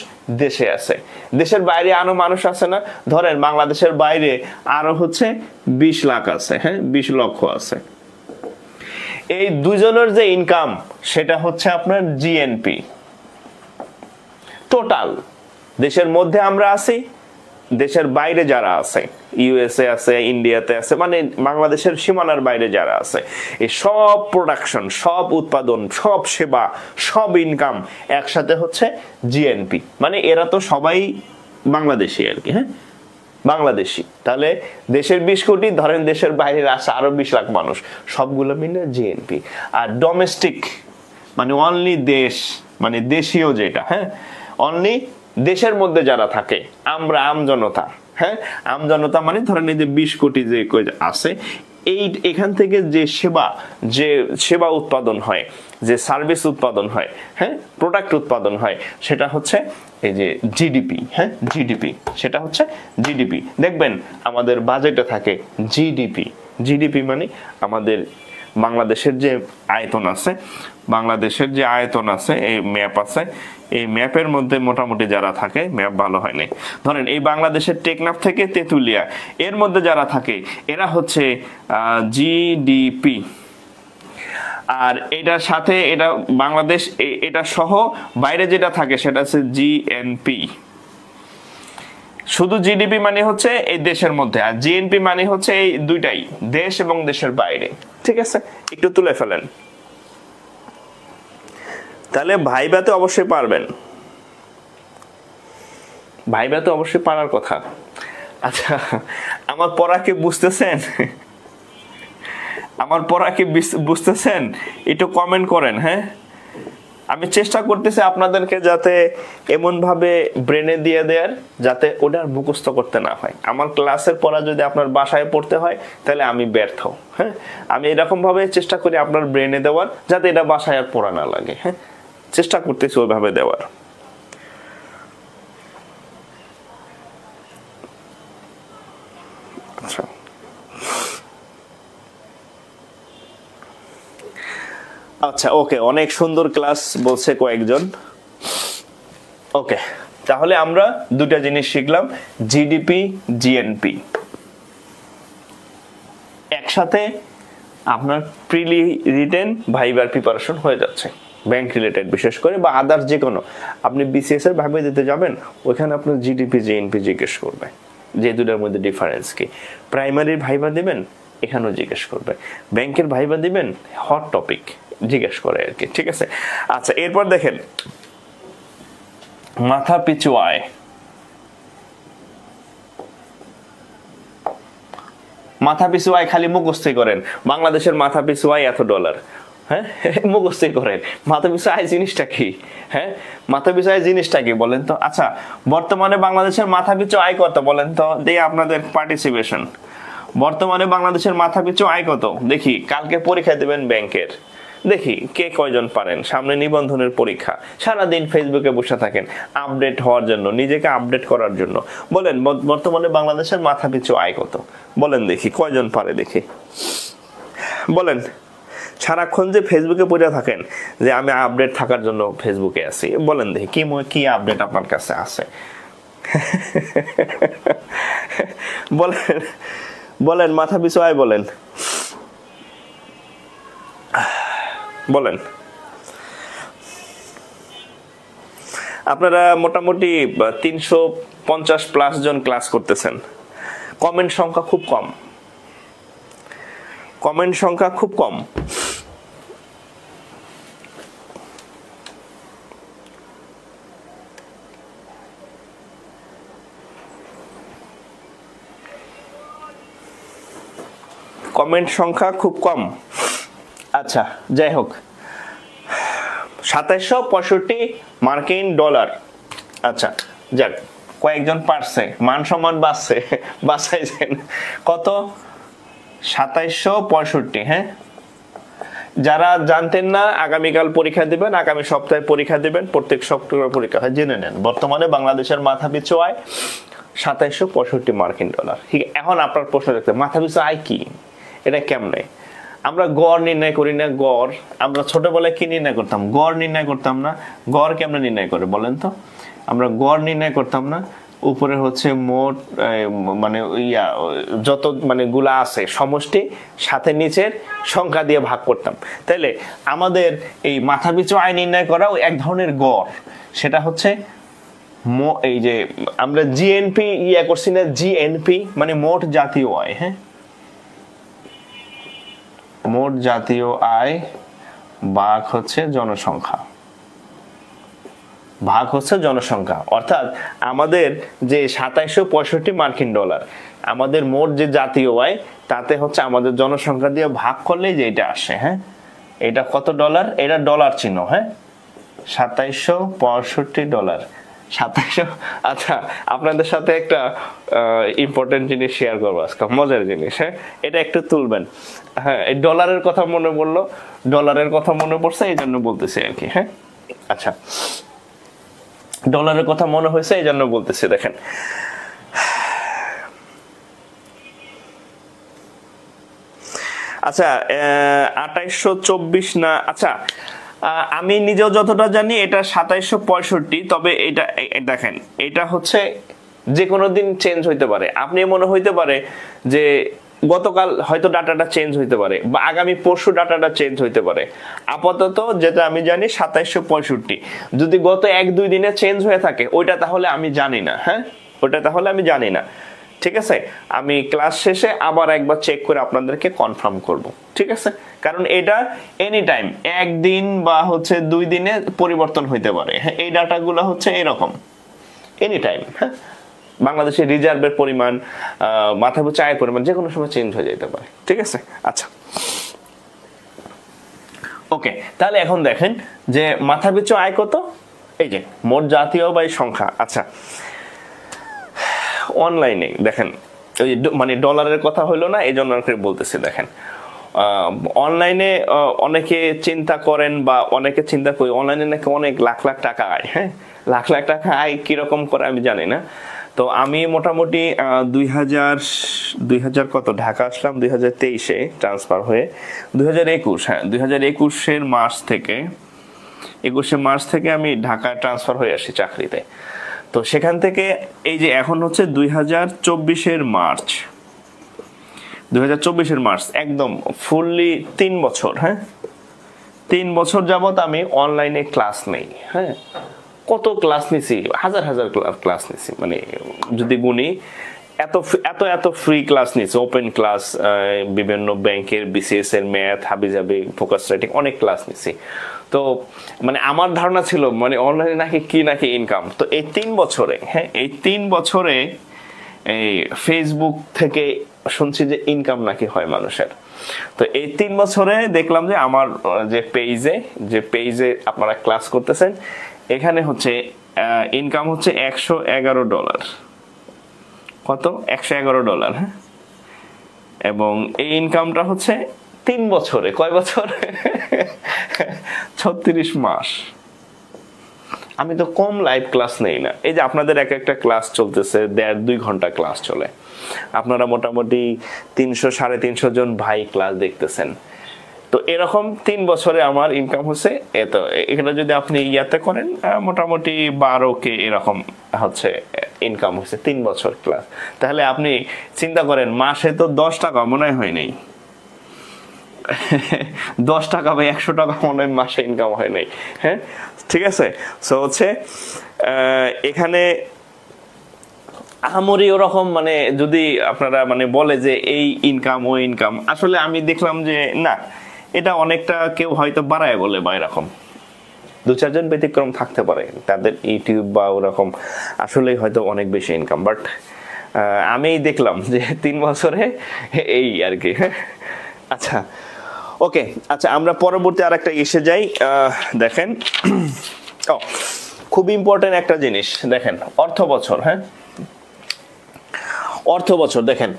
দেশে আছে। দেশের বাইরে আরো মানুষ আছে না? ধরেন বাংলাদেশের বাইরে আরো হচ্ছে 20 লাখ আছে, হ্যাঁ 20 লক্ষ আছে। এই দুজনের যে ইনকাম সেটা হচ্ছে আপনার জিএনপি টোটাল। দেশের মধ্যে আমরা আছি, দেশের বাইরে যারা আছে, ইউএসএ আছে, ইন্ডিয়াতে আছে, মানে বাংলাদেশের সীমানার বাইরে যারা আছে, এই সব প্রোডাকশন, সব উৎপাদন, সব সেবা, সব ইনকাম একসাথে হচ্ছে জিএনপি। মানে এরা তো সবাই বাংলাদেশি আর কি, হ্যাঁ বাংলাদেশি। তাহলে দেশের 20 কোটি, ধরেন দেশের বাইরে আছে আরো 20 লাখ মানুষ, সবগুলো মিলে জিএনপি। আর ডোমেস্টিক মানে অনলি দেশ, মানে দেশীয় যেটা, হ্যাঁ অনলি দেশের মধ্যে যারা থাকে, আমরা আমজনতা, হ্যাঁ আমজনতা মানে ধরেন এই যে 20 কোটি যে আছে, এই এখান থেকে যে সেবা উৎপাদন হয়, যে সার্ভিস উৎপাদন হয়, হ্যাঁ প্রোডাক্ট উৎপাদন হয়, সেটা হচ্ছে এই যে জিডিপি, হ্যাঁ জিডিপি, সেটা হচ্ছে জিডিপি। দেখবেন আমাদের বাজেটে থাকে জিডিপি। জিডিপি মানে আমাদের বাংলাদেশের যে আয়তন আছে, বাংলাদেশের যে আয়তন আছে, এই ম্যাপ আছে, এই ম্যাপের মধ্যে মোটামুটি যারা থাকে, ম্যাপ ভালো হয় নাই, ধরেন এই বাংলাদেশের টেকনাফ থেকে তেতুলিয়া, এর মধ্যে যারা থাকে এরা হচ্ছে জিডিপি। আর এটার সাথে এটা বাংলাদেশ, এটা সহ বাইরে যেটা থাকে সেটা হচ্ছে জিএনপি। শুধু জিডিপি মানে হচ্ছে এই দেশের মধ্যে, আর জিএনপি মানে হচ্ছে এই দুইটাই, দেশ এবং দেশের বাইরে। ঠিক আছে, একটু তুলে ফেলেন, তাহলে ভাইভাতে অবশ্যই পারবেন, ভাইভাতে অবশ্যই পারার কথা। আচ্ছা, আমার পড়া কি বুঝতেছেন? আমার পড়া কি বুঝতেছেন? একটু কমেন্ট করেন, হ্যাঁ আমি চেষ্টা করতেছি আপনাদেরকে যাতে এমন ভাবে ব্রেনে দিয়ে দেয়ার যাতে ওটা মুখস্থ করতে না হয়। আমার ক্লাসের পড়া যদি আপনার বাসায় পড়তে হয় তাহলে আমি ব্যর্থ। হ্যাঁ, আমি এরকম ভাবে চেষ্টা করি আপনার ব্রেনে দেওয়ার যাতে এটা বাসায় আর পড়া না লাগে। হ্যাঁ, চেষ্টা করতেছি ওইভাবে দেওয়ার। আচ্ছা, আচ্ছা, ওকে, অনেক সুন্দর ক্লাস বলছে কয়েকজন। ওকে, তাহলে আমরা দুটা জিনিস শিখলাম, জিডিপি, জিএনপি। একসাথে আপনার প্রিলি রিটেন ভাইবার প্রিপারেশন হয়ে যাচ্ছে, ব্যাংক রিলেটেড বিশেষ করে, বা আদার্স যে কোনো। আপনি বিসিএস এর ভাইবা দিতে যাবেন, ওইখানে আপনার জিডিপি, জিএনপি জিজ্ঞেস করবে যে দুটার মধ্যে ডিফারেন্স কি। প্রাইমারির ভাইবা দিবেন, এখানেও জিজ্ঞেস করবে। ব্যাংকের ভাইবা দিবেন, হট টপিক জিজ্ঞেস করে আর কি। ঠিক আছে, আচ্ছা, এরপর দেখেন মাথা পিছু আয়। মাথা পিছু আয় খালি মুখস্থই করেন, বাংলাদেশের মাথা পিছু আয় এত ডলার। হ্যাঁ, মুখস্থই করেন মাথা পিছু আয় জিনিসটা কি। হ্যাঁ, মাথা পিছু আয় জিনিসটা কি বলেন তো। আচ্ছা, বর্তমানে বাংলাদেশের মাথা পিছু আয় কত বলেন তো, দিয়ে আপনাদের পার্টিসিপেশন। বর্তমানে বাংলাদেশের মাথা পিছু আয় কত দেখি। কালকে পরীক্ষা দেবেন ব্যাংকের, দেখি কে কয়জন পারেন। সামনে নিবন্ধনের পরীক্ষা, সারাদিন ফেসবুকে বসে থাকেন আপডেট হওয়ার জন্য, নিজেকে আপডেট করার জন্য। বলেন বর্তমানে বাংলাদেশের মাথা পিছু আয় কত বলেন দেখি, কয়জন পারে দেখি বলেন। সারাক্ষণ যে ফেসবুকে পড়ে থাকেন যে আমি আপডেট থাকার জন্য ফেসবুকে আছি, বলেন দেখি কি আপডেট আপনার কাছে আছে। বলেন বলেন, মাথা পিছু আয় বলেন বলেন। আপনারা মোটামুটি 350+ জন ক্লাস করতেছেন, কমেন্ট সংখ্যা খুব কম, কমেন্ট সংখ্যা খুব কম। কমেন্ট সংখ্যা খুব কম। আচ্ছা, যাই হোক, 2765 মার্কিন ডলার। আচ্ছা, যাক, কয়েকজন পারছে, মান সম্মান বাঁচাইছেন। কত? 2765। হ্যাঁ, যারা জানতেন না আগামীকাল পরীক্ষা দিবেন, আগামী সপ্তাহে পরীক্ষা দিবেন, প্রত্যেক সপ্তাহে পরীক্ষা হয়, জেনে নেন। বর্তমানে বাংলাদেশের মাথা পিছু আয় 2765 মার্কিন ডলার। ঠিক, এখন আপনার প্রশ্ন দেখতে, মাথা পিছু আয় কি, এটা কেমনে? আমরা গড় নির্ণয় করি না? গড় আমরা ছোটবেলায় কি নির্ণয় করতাম? গড় নির্ণয় করতাম না? গড় কেমনে নির্ণয় করে বলেন তো? আমরা গড় নির্ণয় করতাম না, উপরে হচ্ছে মোট মানে যত মানে গুলা আছে সমষ্টি, সাথে নিচের সংখ্যা দিয়ে ভাগ করতাম। তাইলে আমাদের এই মাথা পিছু আয় নির্ণয় করাও এক ধরনের গড়। সেটা হচ্ছে এই যে আমরা জিএনপি করছি না, জিএনপি মানে মোট জাতীয় আয়। হ্যাঁ, মোট জাতীয় আয় ভাগ হচ্ছে জনসংখ্যা, ভাগ হচ্ছে জনসংখ্যা। অর্থাৎ আমাদের যে 2765 মার্কিন ডলার, আমাদের মোট যে জাতীয় আয়, তাতে হচ্ছে আমাদের জনসংখ্যা দিয়ে ভাগ করলেই যে এটা আসে। হ্যাঁ, এটা কত ডলার? এটা ডলার চিহ্ন। হ্যাঁ, 2765 ডলার, 2700। আচ্ছা, আপনাদের সাথে একটা ইম্পর্টেন্ট জিনিস শেয়ার করবো আজকে, মজার জিনিস। হ্যাঁ, এটা একটু তুলবেন। হ্যাঁ, এই ডলারের কথা মনে পড়লো, ডলারের কথা মনে পড়ছে, এই জন্য বলতেছি আর কি। হ্যাঁ, আচ্ছা, ডলারের কথা মনে হয়েছে এই জন্য বলতেছি। দেখেন, আচ্ছা, 2824 না, আচ্ছা, আমি নিজেও যতটা জানি এটা 2765। তবে এটা দেখেন, এটা হচ্ছে যে কোনো দিন চেঞ্জ হইতে পারে। আপনি মনে হইতে পারে যে গতকাল হয়তো ডাটাটা চেঞ্জ হইতে পারে, বা আগামী পরশু ডাটাটা চেঞ্জ হইতে পারে। আপাতত যেটা আমি জানি 2765। যদি গত 1-2 দিনে চেঞ্জ হয়ে থাকে ওইটা তাহলে আমি জানি না। হ্যাঁ, ওইটা তাহলে আমি জানি না। ঠিক আছে, আমি ক্লাস শেষে আবার একবার চেক করে আপনাদেরকে কনফার্ম করব। ঠিক আছে, কারণ এটা এনি টাইম, একদিন বা হচ্ছে 2 দিনে পরিবর্তন হইতে পারে। হ্যাঁ, এই ডাটাগুলো হচ্ছে এরকম এনি টাইম। হ্যাঁ, বাংলাদেশের রিজার্ভের পরিমাণ, মাথা পিছু আয়ের পরিমাণ যে কোনো সময় চেঞ্জ হয়ে যেতে পারে। ঠিক আছে, আচ্ছা, ওকে, তাহলে এখন দেখেন যে মাথা পিছু আয় কত, এই যে মোট জাতীয় ব্যয় সংখ্যা। আচ্ছা, অনলাইনে দেখেন ওই মানে ডলারের কথা হইলো না, এই জন্য বলতেছি। দেখেন অনলাইনে অনেকে চিন্তা করেন বা অনেকে চিন্তা করি অনলাইনে নাকি অনেক লাখ লাখ টাকা আয়। হ্যাঁ, লাখ লাখ টাকা আয় কিরকম করে আমি জানি না। তো আমি মোটামুটি 2000 কত ঢাকা আসলাম 2023-এ ট্রান্সফার হয়ে 2021, হ্যাঁ 2021-এর মার্চ থেকে 21শে মার্চ থেকে আমি ঢাকায় ট্রান্সফার হয়ে আসি চাকরিতে। তো সেখান থেকে এই যে এখন হচ্ছে 2024-এর মার্চ, 2024-এর মার্চ একদম ফুললি 3 বছর। হ্যাঁ, 3 বছর যাবত আমি অনলাইনে ক্লাস নেই। হ্যাঁ, কত ক্লাস নিছি, হাজার হাজার ক্লাস নিছি, মানে যদি গুনি এত এত এত ফ্রি ক্লাস নিছি, ওপেন ক্লাস, বিভিন্ন ব্যাংকের বিসিএস এর ম্যাথ, হাবিজাবি, ফোকাস রাইটিং, অনেক ক্লাস নিছি। তো মানে আমার ধারণা ছিল মানে অনলাইনে নাকি ইনকাম। তো এই 3 বছরে, হ্যাঁ এই 3 বছরে এই ফেসবুক থেকে শুনছি যে ইনকাম নাকি হয় মানুষের। তো এই 3 বছরে দেখলাম যে আমার যে পেজে আপনারা ক্লাস করতেছেন, এখানে হচ্ছে ইনকাম হচ্ছে $111। কত? $111। হ্যাঁ, এবং এই ইনকামটা হচ্ছে 3 বছরে, কয় বছর? 36 মাস। আমি তো কম লাইভ ক্লাস নেই না। এই যে আপনাদের এক একটা ক্লাস চলতেছে 1.5-2 ঘন্টা ক্লাস চলে, আপনারা মোটামুটি 300-350 জন ভাই ক্লাস দেখতেছেন। তো এরকম 3 বছরে আমার ইনকাম হচ্ছে এত। এখানে যদি আপনি ইয়াতে করেন মোটামুটি 12K এরকম হচ্ছে ইনকাম হচ্ছে 3 বছর ক্লাস। তাহলে আপনি চিন্তা করেন মাসে তো 10 টাকা মনে হয় নাই, 10 টাকা বা 100 টাকা মনে হয় মাসে ইনকাম হয় নাই। হ্যাঁ, ঠিক আছে। সো হচ্ছে এখানে আহামরি ওরকম মানে যদি আপনারা মানে বলে যে এই ইনকাম ও ইনকাম, আসলে আমি দেখলাম যে না, এটা অনেকটা কেউ হয়তো বাড়ায় বলে বা এরকম 2-4 জন ব্যতিক্রম থাকতে পারে, তাদের ইউটিউব বা ওরকম আসলেই হয়তো অনেক বেশি ইনকাম। বাট আমি দেখলাম যে 3 বছরে এই আর কি। আচ্ছা, ওকে, আচ্ছা আমরা পরবর্তী আরেকটা এসে যাই। দেখেন খুব ইম্পর্টেন্ট একটা জিনিস, দেখেন অর্থ বছর। হ্যাঁ, অর্থ বছর দেখেন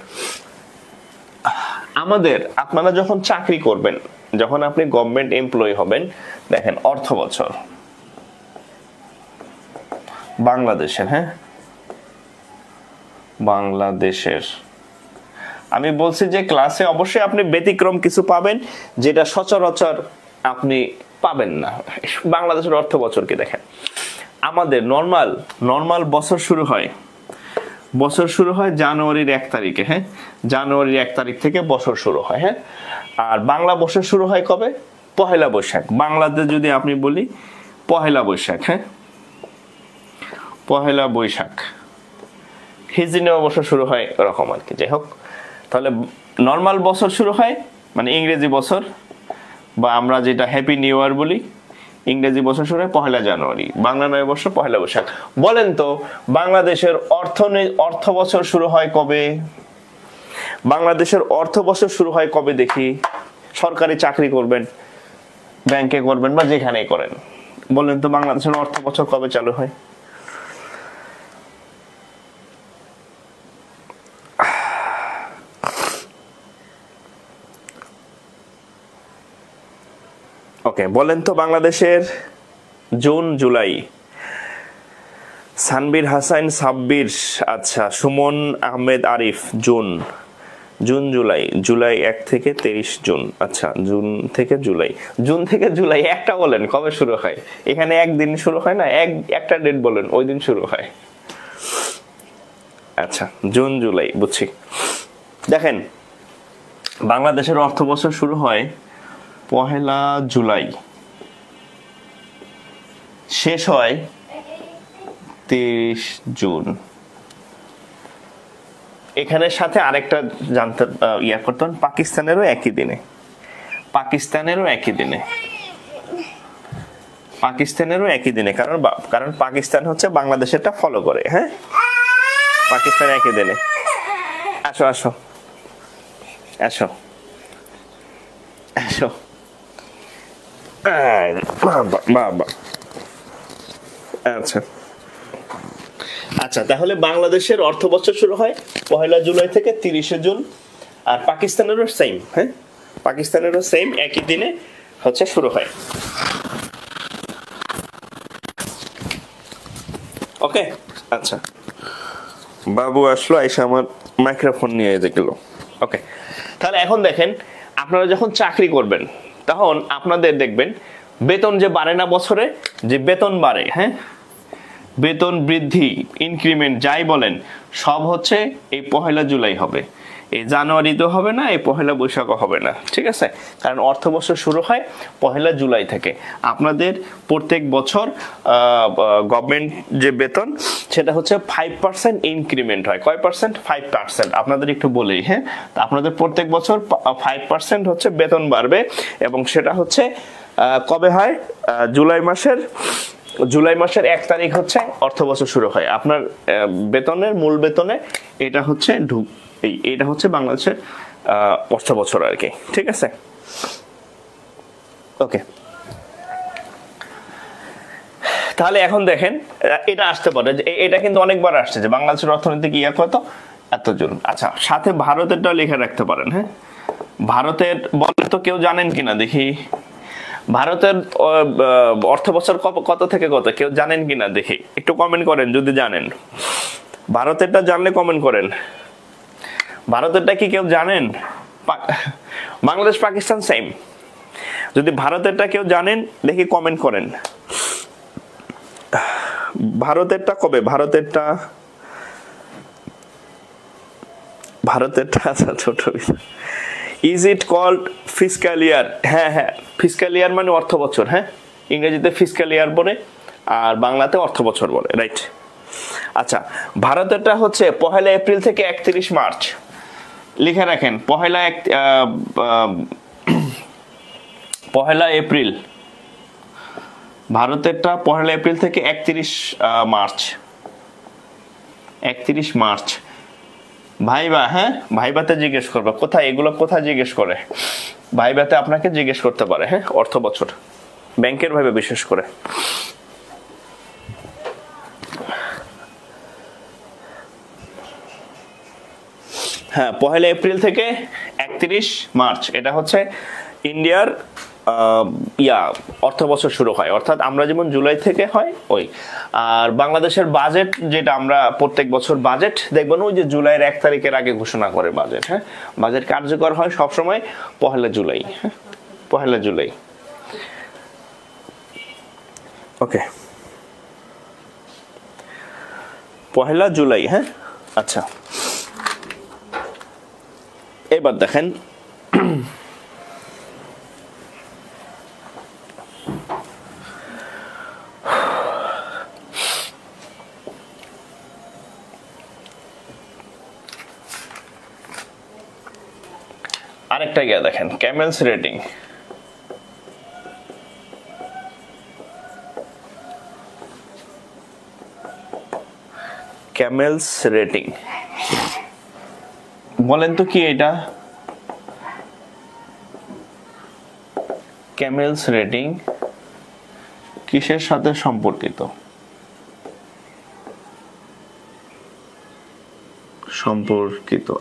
আমাদের, আপনারা যখন চাকরি করবেন, যখন আপনি গভর্নমেন্ট এমপ্লয়ি হবেন, দেখেন অর্থ বছর বাংলাদেশের, হ্যাঁ বাংলাদেশের, আমি বলছি যে ক্লাসে অবশ্যই আপনি ব্যতিক্রম কিছু পাবেন যেটা সচরাচর আপনি পাবেন না। বাংলাদেশের অর্থ বছর কি দেখেন, আমাদের নর্মাল বছর শুরু হয় জানুয়ারির 1 তারিখে। হ্যাঁ, জানুয়ারির 1 তারিখ থেকে বছর শুরু হয়। হ্যাঁ, আর বাংলা বছর শুরু হয় কবে? পহেলা বৈশাখ। বাংলাদেশ যদি আপনি বলি পহেলা বৈশাখ। হ্যাঁ, পহেলা বৈশাখ। হিজরি বছর শুরু হয় এরকম আর কি। যাই হোক, তাহলে নর্মাল বছর শুরু হয় মানে ইংরেজি বছর, বা আমরা যেটা হ্যাপি নিউ ইয়ার বলি, ইংরেজি বছর শুরু হয় পহেলা জানুয়ারি, বাংলা নববর্ষ পহেলা বৈশাখ। বলেন তো বাংলাদেশের অর্থ বছর শুরু হয় কবে? বাংলাদেশের অর্থ বছর শুরু হয় কবে দেখি? সরকারি চাকরি করবেন, ব্যাংকে করবেন বা যেখানেই করেন, বলেন তো বাংলাদেশের অর্থ বছর কবে চালু হয়? ওকে, বলেন তো বাংলাদেশের জুন জুলাই। সানবীর হাসান সাব্বির, আচ্ছা সুমন আহমেদ আরিফ, জুন জুলাই 1 থেকে 23 জুন। আচ্ছা জুন থেকে জুলাই একটা বলেন কবে শুরু হয়? এখানে একদিন শুরু হয় না, একটা ডেট বলেন ওই দিন শুরু হয়। আচ্ছা জুন জুলাই, বুঝছি। দেখেন বাংলাদেশের অর্থ বছর শুরু হয় পহেলা জুলাই, শেষ হয় 23 জুন। এখানের সাথে আরেকটা জানতে ইয়া করতেন, পাকিস্তানেরও একই দিনে, কারণ পাকিস্তান হচ্ছে বাংলাদেশেরটা ফলো করে। হ্যাঁ, পাকিস্তান একই দিনে। আসো আচ্ছা আচ্ছা, তাহলে বাংলাদেশের অর্থ বছর শুরু হয় 1 জুলাই থেকে 30 জুন, আর পাকিস্তানেরও সেম। হ্যাঁ, পাকিস্তানেরও সেম, একই দিনে হচ্ছে শুরু হয়। ওকে, আচ্ছা, বাবু আসলো, আইসা আমার মাইক্রোফোন নিয়ে গেল। ওকে, তাহলে এখন দেখেন, আপনারা যখন চাকরি করবেন তখন আপনাদের দেখবেন বেতন যে বাড়ে না বছরে, যে বেতন বাড়ে, হ্যাঁ, বেতন বৃদ্ধি, ইনক্রিমেন্ট যাই বলেন, সব হচ্ছে এই 1 জুলাই হবে। এই জানুয়ারিতে হবে না, এই 1 বৈশাখও হবে না, ঠিক আছে? কারণ অর্থ বছর শুরু হয় 1 জুলাই থেকে। আপনাদের প্রত্যেক বছর গভর্নমেন্ট যে বেতন, সেটা হচ্ছে 5% ইনক্রিমেন্ট হয়। কয় পার্সেন্ট? 5%। আপনাদের একটু বলেই, হ্যাঁ, তা আপনাদের প্রত্যেক বছর 5% হচ্ছে বেতন বাড়বে, এবং সেটা হচ্ছে কবে হয়? জুলাই মাসের 1 তারিখ হচ্ছে অর্থ বছর শুরু হয়। আপনার বেতনের মূল বেতনে এটা হচ্ছে এটা হচ্ছে বাংলাদেশের অর্থ বছর আর কি, ঠিক আছে? ওকে, তাহলে এখন দেখেন, এটা আসতে পারে যে এটা কিন্তু অনেকবার আসছে যে বাংলাদেশের অর্থনৈতিক ইয়া কত, এত জুন। আচ্ছা, সাথে ভারতেরটাও লিখে রাখতে পারেন। হ্যাঁ, ভারতের বলে তো কেউ জানেন কিনা দেখি, ভারতের অর্থ বছর কত থেকে কত কেউ জানেন কিনা দেখি, একটু কমেন্ট করেন যদি জানেন। ভারতেরটা জানলে কমেন্ট করেন। ভারতেরটা কি কেউ জানেন? বাংলাদেশ পাকিস্তান সেম। যদি ভারতেরটা কেউ জানেন দেখি কমেন্ট করেন। ভারতেরটা কবে? ভারতেরটা আচ্ছা, ছোট। ইজ ইট কল্ড ফিসক্যাল ইয়ার? হ্যাঁ হ্যাঁ, ফিসক্যাল ইয়ার মানে অর্থ বছর। হ্যাঁ, ইংরেজিতে ফিসক্যাল ইয়ার বলে, আর বাংলাতে অর্থ বছর বলে, রাইট? আচ্ছা, ভারতেরটা হচ্ছে 1 এপ্রিল থেকে 31 মার্চ। লিখে রাখেন, 1 এপ্রিল। ভারতেরটা 1 এপ্রিল থেকে 31 মার্চ। 31 মার্চ। ভাইবা, হ্যাঁ, ভাইবাতে জিজ্ঞেস করবে কোথায়, এগুলো কোথায় জিজ্ঞেস করে, ভাইবাতে আপনাকে জিজ্ঞেস করতে পারে। হ্যাঁ, অর্থ বছর ব্যাংকের ভাইবা বিশেষ করে। হ্যাঁ, 1 এপ্রিল থেকে 31 মার্চ এটা হচ্ছে ইন্ডিয়ার অর্থ বছর শুরু হয়, অর্থাৎ আমরা যেমন জুলাই থেকে হয় ওই। আর বাংলাদেশের বাজেট যেটা আমরা প্রত্যেক বছর বাজেট দেখবেন, ওই যে জুলাইয়ের 1 তারিখের আগে ঘোষণা করে বাজেট। হ্যাঁ, বাজেট কার্যকর হয় সবসময় 1 জুলাই। হ্যাঁ, 1 জুলাই। ওকে, 1 জুলাই। হ্যাঁ, আচ্ছা, এবার দেখেন, আরেকটা গিয়ে দেখেন, ক্যামেলস রেটিং। ক্যামেলস রেটিং বলেন তো কি এটা? ক্যামেলস রেটিং কিসের সাথে সম্পর্কিত?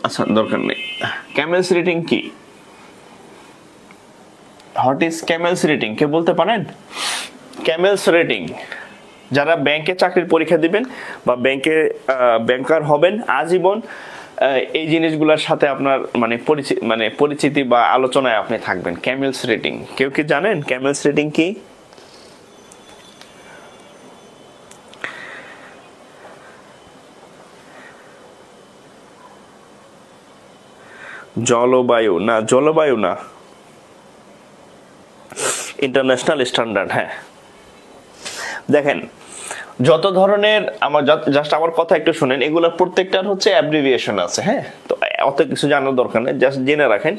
আচ্ছা, দরকার নেই। ক্যামেলস রেটিং কি? What is CAMELS rating? কে বলতে পারেন? ক্যামেলস রেটিং, যারা ব্যাংকে চাকরির পরীক্ষা দিবেন বা ব্যাংকে ব্যাংকার হবেন আজীবন, এই জিনিসগুলোর সাথে আপনার মানে পরিচিতি বা আলোচনায় আপনি থাকবেন। ক্যামেলস রেটিং কেউ কি জানেন ক্যামেলস রেটিং কি? জলবায়ু না, জলবায়ু না, ইন্টারন্যাশনাল স্ট্যান্ডার্ড। হ্যাঁ, দেখেন, যত ধরনের, আমার কথা একটু শুনেন, এগুলোর প্রত্যেকটার হচ্ছে অ্যাব্রিভিয়েশন আছে। হ্যাঁ, তো অত কিছু জানার দরকার নেই, জাস্ট জেনে রাখেন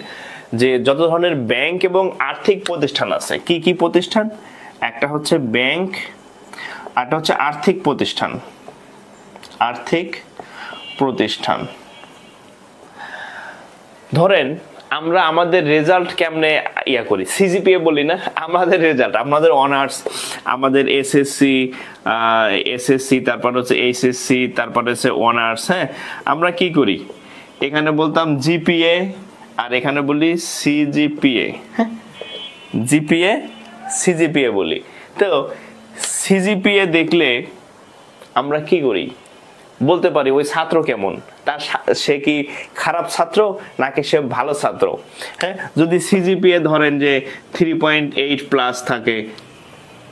যে যত ধরনের ব্যাংক এবং আর্থিক প্রতিষ্ঠান আছে, কি কি প্রতিষ্ঠান? একটা হচ্ছে ব্যাংক, একটা হচ্ছে আর্থিক প্রতিষ্ঠান। ধরেন আমরা আমাদের রেজাল্ট কেমনে ইয়া করি, সিজিপিএ বলি না, আমাদের রেজাল্ট, আমাদের অনার্স, আমাদের এসএসসি তারপর হচ্ছে এইচএসসি তারপর হচ্ছে অনার্স, হ্যাঁ আমরা কি করি, এখানে বলতাম জিপিএ আর এখানে বলি সিজিপিএ, হ্যাঁ জিপিএ সিজিপিএ বলি। তো সিজিপিএ দেখলে আমরা কি করি, বলতে পারি ওই ছাত্র কেমন, তার সে কি খারাপ ছাত্র নাকি সে ভালো ছাত্র। হ্যাঁ যদি সিজিপিএ ধরেন যে 3.8 প্লাস থাকে,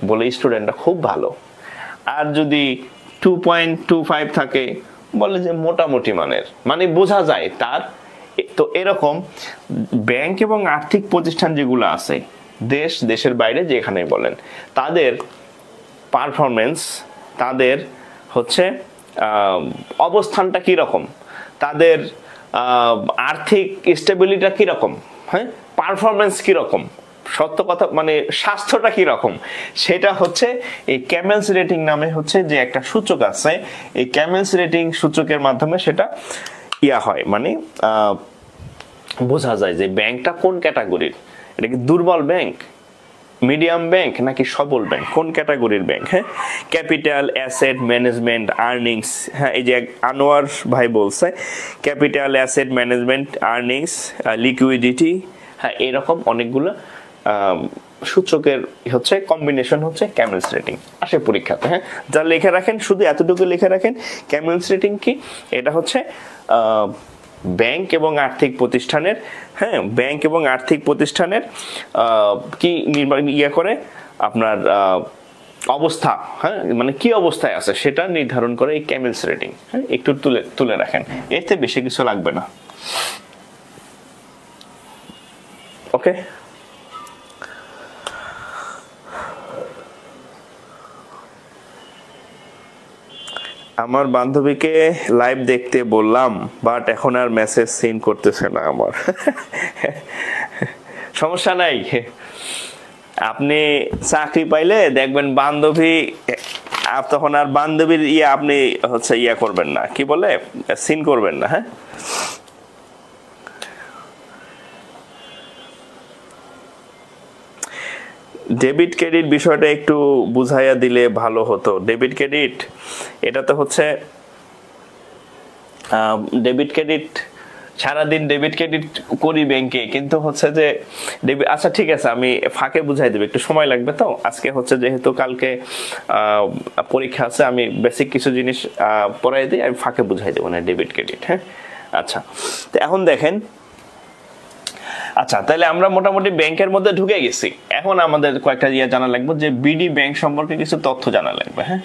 বলে স্টুডেন্টটা খুব ভালো, আর যদি 2.25 থাকে বলে যে মোটামুটি মানের, মানে বোঝা যায় তার। তো এরকম ব্যাংক এবং আর্থিক প্রতিষ্ঠান যেগুলো আছে দেশের বাইরে যেখানে বলেন, তাদের পারফরমেন্স, তাদের হচ্ছে অবস্থানটা কিরকম, তাদের আর্থিক স্টেবিলিটিটা কিরকম, হ্যাঁ পারফরমেন্স কিরকম, সত্য কথা মানে স্বাস্থ্যটা কিরকম, সেটা হচ্ছে এই ক্যামেলস রেটিং নামে হচ্ছে যে একটা সূচক আছে, এই ক্যামেলস রেটিং সূচকের মাধ্যমে সেটা ইয়া হয়, মানে বোঝা যায় যে ব্যাংকটা কোন ক্যাটাগরির, এটা কি দুর্বল ব্যাংক, মিডিয়াম ব্যাংক নাকি সবল ব্যাংক, কোন ক্যাটাগরির ব্যাংক। হ্যাঁ ক্যাপিটাল, অ্যাসেট ম্যানেজমেন্ট, আর্নিংস, হ্যাঁ এই যে আনোয়ার ভাই বলছে capital, asset management, earnings, liquidity, হ্যাঁ এরকম অনেকগুলো সূচকের হচ্ছে কম্বিনেশন হচ্ছে ক্যামেলস রেটিং, আসে পরীক্ষাতে। হ্যাঁ যা লিখে রাখেন, শুধু এতটুকু লিখে রাখেন, ক্যামেলস রেটিং কি, এটা হচ্ছে ব্যাংক এবং আর্থিক প্রতিষ্ঠানের, হ্যাঁ ব্যাংক এবং আর্থিক প্রতিষ্ঠানের কি ইয়ে করে আপনার অবস্থা, হ্যাঁ মানে কি অবস্থায় আছে সেটা নির্ধারণ করে এই ক্যামেলস রেটিং। হ্যাঁ একটু তুলে রাখেন, এতে বেশি কিছু লাগবে না। ওকে, আমার বান্ধবীকে লাইভ দেখতে বললাম, বাট এখন আর মেসেজ সিন করতেছে না আমার। সমস্যা নাই, আপনি চাকরি পাইলে দেখবেন বান্ধবী, তখন আর বান্ধবীর আপনি হচ্ছে করবেন না, কি বলে সিন করবেন না। হ্যাঁ ডেবিট ক্রেডিট বিষয়টা একটু বুঝাইয়া দিলে ভালো হতো। ডেবিট ক্রেডিট এটা তো হচ্ছে ডেবিট ক্রেডিট, সারাদিন ডেবিট ক্রেডিট করি ব্যাংকে, কিন্তু হচ্ছে যে আচ্ছা ঠিক আছে আমি ফাঁকে বুঝাই দেব, একটু সময় লাগবে। তো আজকে হচ্ছে যেহেতু কালকে পরীক্ষা আছে, আমি বেসিক কিছু জিনিস পড়াই দিই, আমি ফাঁকে বুঝাই দেবো না ডেবিট ক্রেডিট। হ্যাঁ আচ্ছা, তো এখন দেখেন, আচ্ছা তাহলে আমরা মোটামুটি ব্যাংকের মধ্যে ঢুকে গেছি, এখন আমাদের কয়েকটা জানা লাগবে, যে বিডি ব্যাংক সম্পর্কে কিছু তথ্য জানা লাগবে। হ্যাঁ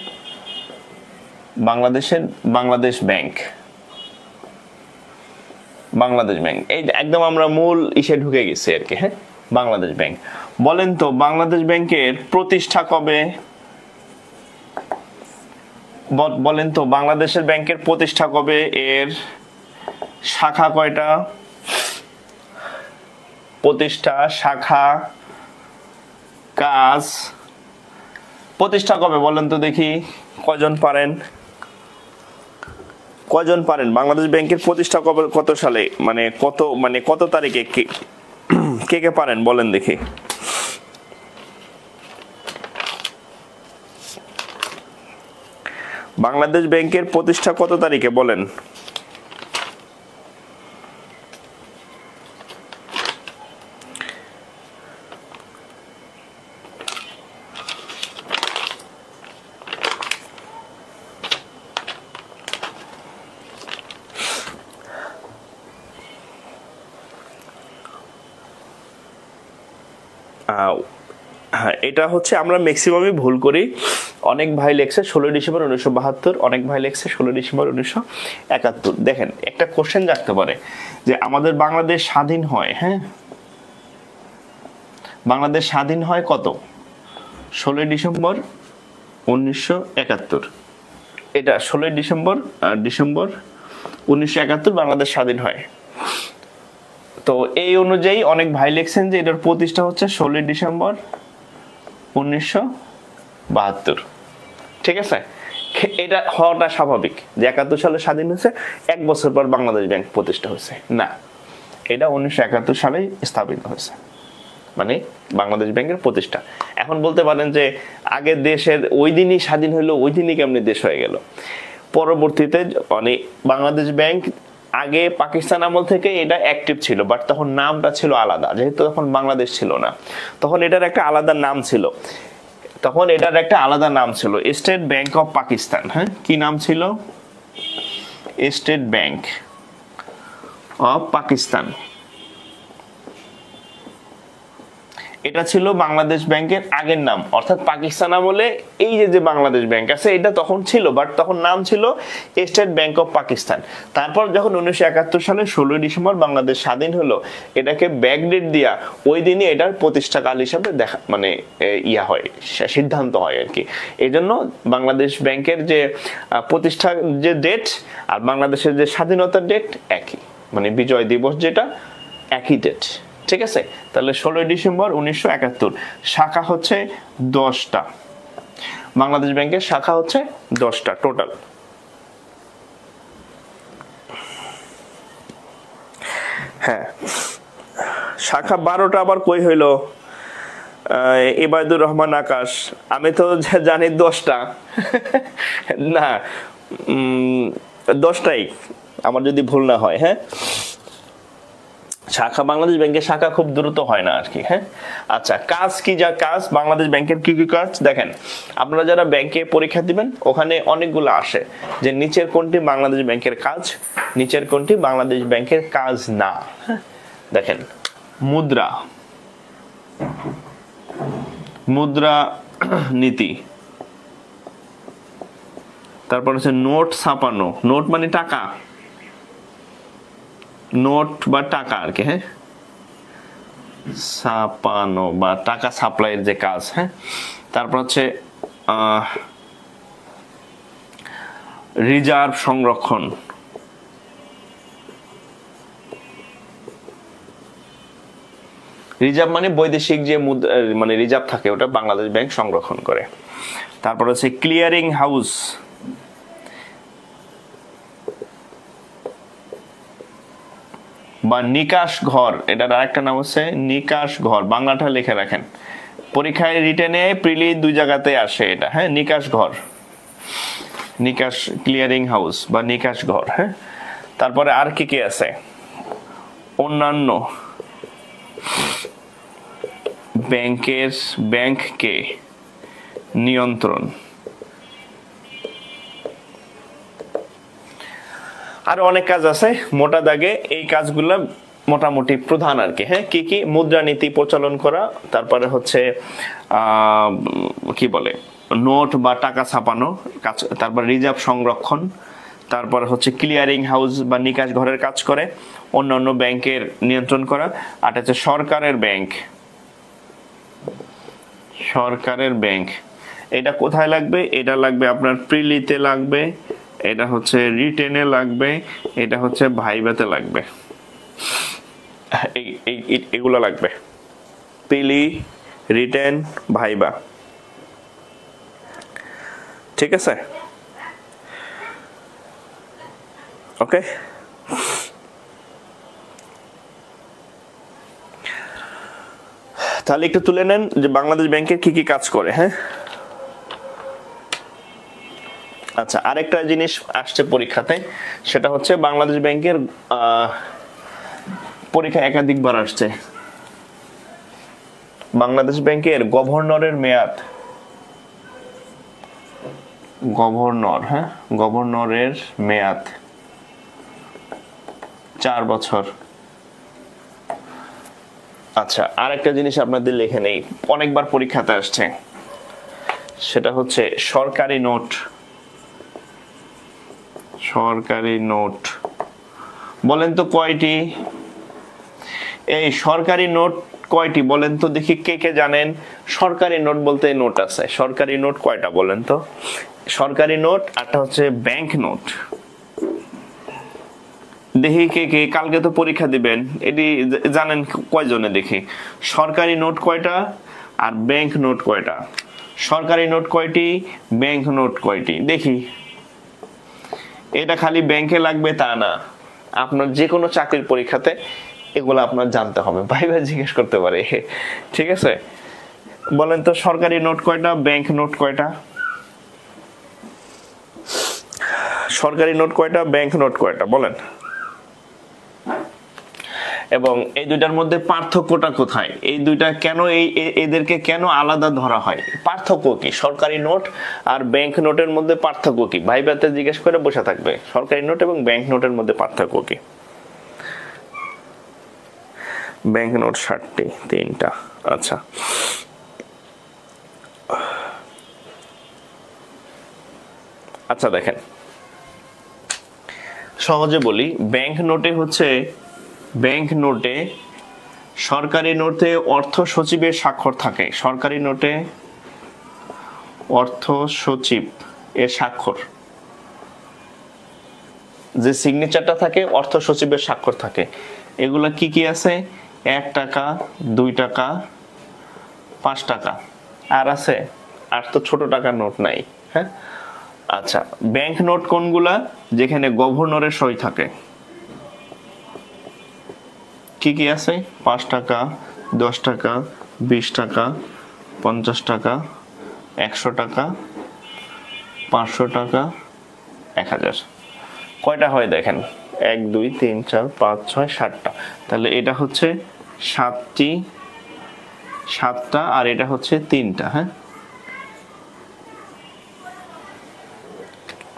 বাংলাদেশ ব্যাংক, বাংলাদেশ ব্যাংক এই একদম আমরা মূল ইসে ঢুকে গেছি আর কি। হ্যাঁ বাংলাদেশ ব্যাংক, বলেন তো বাংলাদেশ ব্যাংকের প্রতিষ্ঠা কবে, বলেন তো বাংলাদেশের ব্যাংকের প্রতিষ্ঠা কবে, এর শাখা কয়টা, প্রতিষ্ঠা, শাখা, কাজ, প্রতিষ্ঠা কবে বলেন তো দেখি, কয়জন পারেন বাংলাদেশ ব্যাংকের প্রতিষ্ঠা কবে, কত সালে, মানে কত তারিখে, কে কে পারেন বলেন দেখি। বাংলাদেশ ব্যাংকের প্রতিষ্ঠা কত তারিখে বলেন। এটা হচ্ছে আমরা ম্যাক্সিমামই ভুল করি, অনেক ভাই লেখছে 16 ডিসেম্বর 1972, অনেক ভাই লেখছে 16 ডিসেম্বর 1971। দেখেন একটা কোশ্চেন জাগতে পারে যে আমাদের বাংলাদেশ স্বাধীন হয়, হ্যাঁ বাংলাদেশ স্বাধীন হয় কত, 16 ডিসেম্বর 1971, এটা 16 ডিসেম্বর 1971 বাংলাদেশ স্বাধীন হয়। তো এই অনুযায়ী অনেক ভাই লিখছেন যে এটার প্রতিষ্ঠা হচ্ছে 16 ডিসেম্বর 1972। ঠিক আছে, এটা হওয়াটা স্বাভাবিক যে 71 সালে স্বাধীন হয়েছে, এক বছর পর বাংলাদেশ ব্যাংক প্রতিষ্ঠা হয়েছে না, এটা 1971 সালে স্থাপিত হয়েছে, মানে বাংলাদেশ ব্যাংকের প্রতিষ্ঠা। এখন বলতে পারেন যে আগে দেশের ওই দিনই স্বাধীন হইলো, ওই দিনই কেমনি দেশ হয়ে গেল? পরবর্তীতে মানে বাংলাদেশ ব্যাংক আগে পাকিস্তান আমল থেকে এটা অ্যাক্টিভ ছিল, বাট তখন নামটা ছিল আলাদা, যেহেতু তখন বাংলাদেশ ছিল না, তখন এটার একটা আলাদা নাম ছিল। State bank of Pakistan. হ্যাঁ, কি নাম ছিল? State bank of Pakistan. এটা ছিল বাংলাদেশ ব্যাংকের আগের নাম, অর্থাৎ পাকিস্তান আমলে এই যে বাংলাদেশ ব্যাংক আছে এটা তখন ছিল, বাট তখন নাম ছিল স্টেট ব্যাংক অফ পাকিস্তান। তারপর যখন 1971 সালে 16 ডিসেম্বর বাংলাদেশ স্বাধীন হলো, এটাকে ব্যাকডেট দিয়া ওই দিনই এটার প্রতিষ্ঠাকাল হিসাবে দেখা মানে সিদ্ধান্ত হয় আর কি। এই জন্য বাংলাদেশ ব্যাংকের যে প্রতিষ্ঠা যে ডেট আর বাংলাদেশের যে স্বাধীনতার ডেট একই, মানে বিজয় দিবস যেটা একই ডেট। ঠিক আছে, তাহলে 16 ডিসেম্বর 1971। শাখা হচ্ছে 10টা, বাংলাদেশ ব্যাংকের শাখা হচ্ছে 10টা টোটাল। হ্যাঁ, শাখা 12টা আবার কই হইল? ইবাদুর রহমান আকাশ, আমি তো জানি 10টা না, 10টাই আমার যদি ভুল না হয়। হ্যাঁ, শাখা বাংলাদেশ ব্যাংকের শাখা খুব দ্রুত হয় না আর কি। হ্যাঁ, আচ্ছা, কাজ কি? বাংলাদেশ ব্যাংকের কি কি কাজ দেখেন, আপনারা যারা ব্যাংকে পরীক্ষা দিবেন ওখানে অনেকগুলো আসে যে নিচের কোনটি বাংলাদেশ ব্যাংকের কাজ, নিচের কোনটি বাংলাদেশ ব্যাংকের কাজ না। দেখেন, মুদ্রা নীতি, তারপর হচ্ছে নোট ছাপানো, নোট মানে টাকা, নোট বা টাকা আর কি। হ্যাঁ, ছাপানো বা টাকা সাপ্লাইয়ের যে কাজ। হ্যাঁ, তারপর হচ্ছে রিজার্ভ সংরক্ষণ, রিজার্ভ মানে বৈদেশিক যে মানে রিজার্ভ থাকে ওটা বাংলাদেশ ব্যাংক সংরক্ষণ করে। তারপর হচ্ছে ক্লিয়ারিং হাউস বা নিকাশ ঘর, এটার আরেকটা নাম হচ্ছে নিকাশ ঘর, বাংলাটা লিখে রাখেন, পরীক্ষায় রিটেনে প্রিলি 2 জায়গাতে আসে এটা। হ্যাঁ, নিকাশ ঘর, নিকাশ ক্লিয়ারিং হাউস বা নিকাশ ঘর। হ্যাঁ, তারপরে আর কি কি আছে? অন্যান্য ব্যাংককে নিয়ন্ত্রণ, আর অনেক কাজ আছে, মোটা দাগে এই কাজগুলো মোটামুটি প্রধান আর কি। হ্যাঁ, কি কি? মুদ্রানীতি প্রচলন করা, তারপরে হচ্ছে কি বলে নোট বা টাকা ছাপানো কাজ, তারপর রিজার্ভ সংরক্ষণ, তারপর হচ্ছে ক্লিয়ারিং হাউস বা নিকাশ ঘরের কাজ করে, অন্যান্য ব্যাংকের নিয়ন্ত্রণ করা, আর হচ্ছে সরকারের ব্যাংক। এটা কোথায় লাগবে? এটা লাগবে আপনার প্রিলিতে লাগবে, এটা হচ্ছে রিটেনে লাগবে, এটা হচ্ছে ভাইভাতে লাগবে, এগুলো লাগবে, প্রিলি, রিটেন, ভাইবা। ঠিক আছে, ওকে। তাহলে একটু তুলে নেন যে বাংলাদেশ ব্যাংকের কি কি কাজ করে। হ্যাঁ, আচ্ছা, আরেকটা জিনিস আসছে পরীক্ষাতে, সেটা হচ্ছে বাংলাদেশ ব্যাংকের পরীক্ষা একাধিকবার আসছে, বাংলাদেশ ব্যাংকের গভর্নরের মেয়াদ, গভর্নরের মেয়াদ 4 বছর। আচ্ছা, আরেকটা জিনিস আপনাদের লিখে নেই, অনেকবার পরীক্ষাতে আসছে, সেটা হচ্ছে সরকারি নোট। বলেন তো কয়টি? এই সরকারি নোট কয়টি বলেন তো দেখি, কে কে জানেন? সরকারি নোট বলতে নোট আছে, সরকারি নোট কয়টা বলেন তো? সরকারি নোট আরটা হচ্ছে ব্যাংক নোট। দেখি কে কে, কালকে তো পরীক্ষা দিবেন, এটি জানেন কয়জনে? দেখি সরকারি নোট কয়টা আর ব্যাংক নোট কয়টা? সরকারি নোট কয়টি, ব্যাংক নোট কয়টি? দেখি। এটা খালি ব্যাংকে লাগবে তা না, আপনার যে কোনো চাকরির পরীক্ষাতে এগুলো আপনার জানতে হবে, ভাইবা জিজ্ঞেস করতে পারে। ঠিক আছে, বলেন তো সরকারি নোট কয়টা, ব্যাংক নোট কয়টা? সরকারি নোট কয়টা, ব্যাংক নোট কয়টা বলেন? এবং এই দুইটার মধ্যে পার্থক্যটা কোথায়, এই দুইটা কেন, এদেরকে কেন আলাদা ধরা হয়, পার্থক্য কি? সরকারি নোট আর ব্যাংক নোটের মধ্যে পার্থক্য কি? ভাইবাতে জিজ্ঞেস করে বসে থাকবে, সরকারি নোট এবং ব্যাংক নোটের মধ্যে পার্থক্য কি? ব্যাংক নোট 60টি, 3টা। আচ্ছা, আচ্ছা দেখেন সহজে বলি, ব্যাংক নোটে হচ্ছে, ব্যাংক নোটে সরকারি নোটে অর্থ সচিবের স্বাক্ষর থাকে, সরকারি নোটে অর্থ সচিব এর স্বাক্ষর, যে সিগনেচারটা থাকে অর্থ সচিবের স্বাক্ষর থাকে। এগুলা কি কি আছে? 1 টাকা, 2 টাকা, 5 টাকা, আর আছে? আর তো ছোট টাকার নোট নাই। হ্যাঁ, আচ্ছা, ব্যাংক নোট কোনগুলা? যেখানে গভর্নরের সই থাকে। কি কি আছে? 5 টাকা, 10 টাকা, 20 টাকা, 50 টাকা, 100 টাকা, 500 টাকা, 1000। কয়টা হয় দেখেন? 1 2 3 4 5 6 7টা। তাহলে এটা হচ্ছে 7টা আর এটা হচ্ছে 3টা। হ্যাঁ,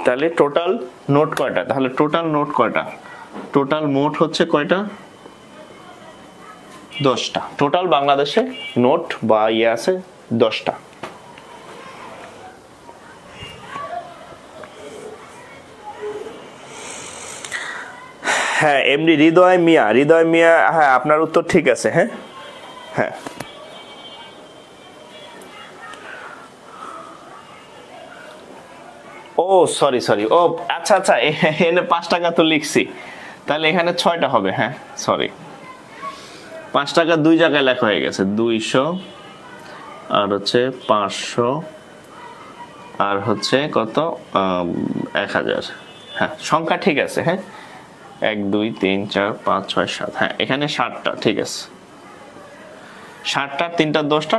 তাহলে টোটাল নোট কয়টা? তাহলে টোটাল নোট কয়টা? টোটাল মোট হচ্ছে কয়টা? 10টা। টোটাল বাংলাদেশে নোট বা ইয়ে আছে 10টা। হ্যাঁ, এমডি হৃদয় মিয়া, হৃদয় মিয়া, হ্যাঁ আপনার উত্তর ঠিক আছে। হ্যাঁ হ্যাঁ, ও সরি সরি, ও আচ্ছা আচ্ছা, এখানে 5 টাকা তো লিখছি, তাহলে এখানে 6টা হবে। হ্যাঁ সরি, 5 টাকা 2 জায়গায় লেখা হয়ে গেছে, 200 আর হচ্ছে 500 আর হচ্ছে কত 1000। হ্যাঁ, সংখ্যা ঠিক আছে। হ্যাঁ, 1 2 3 4 5 6 7, হ্যাঁ এখানে 7টা, ঠিক আছে 7টা, 3টা 10টা,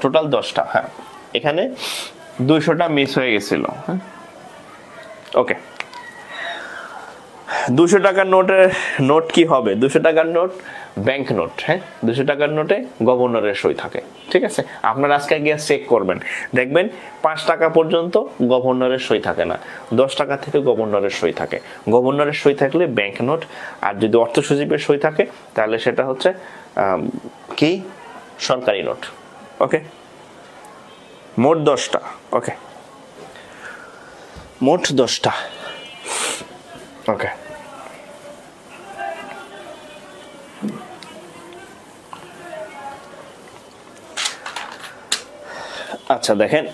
টোটাল 10টা। হ্যাঁ, এখানে 200টা মিস হয়ে গেছিল। হ্যাঁ, ওকে। 200 টাকার নোটের নোট কি হবে? 200 টাকার নোট ব্যাংক নোট। হ্যাঁ, 200 টাকার নোটে গভর্নরের সই থাকে। ঠিক আছে, আপনারা আজকে গিয়ে চেক করবেন, দেখবেন 5 টাকা পর্যন্ত গভর্নরের সই থাকে না, 10 টাকা থেকে গভর্নরের সই থাকে। গভর্নরের সই থাকলে ব্যাংক নোট, আর যদি অর্থ সচিবের সই থাকে তাহলে সেটা হচ্ছে কি? সরকারি নোট। ওকে, মোট 10টা। ওকে, মোট 10টা। ওকে, আচ্ছা দেখেন,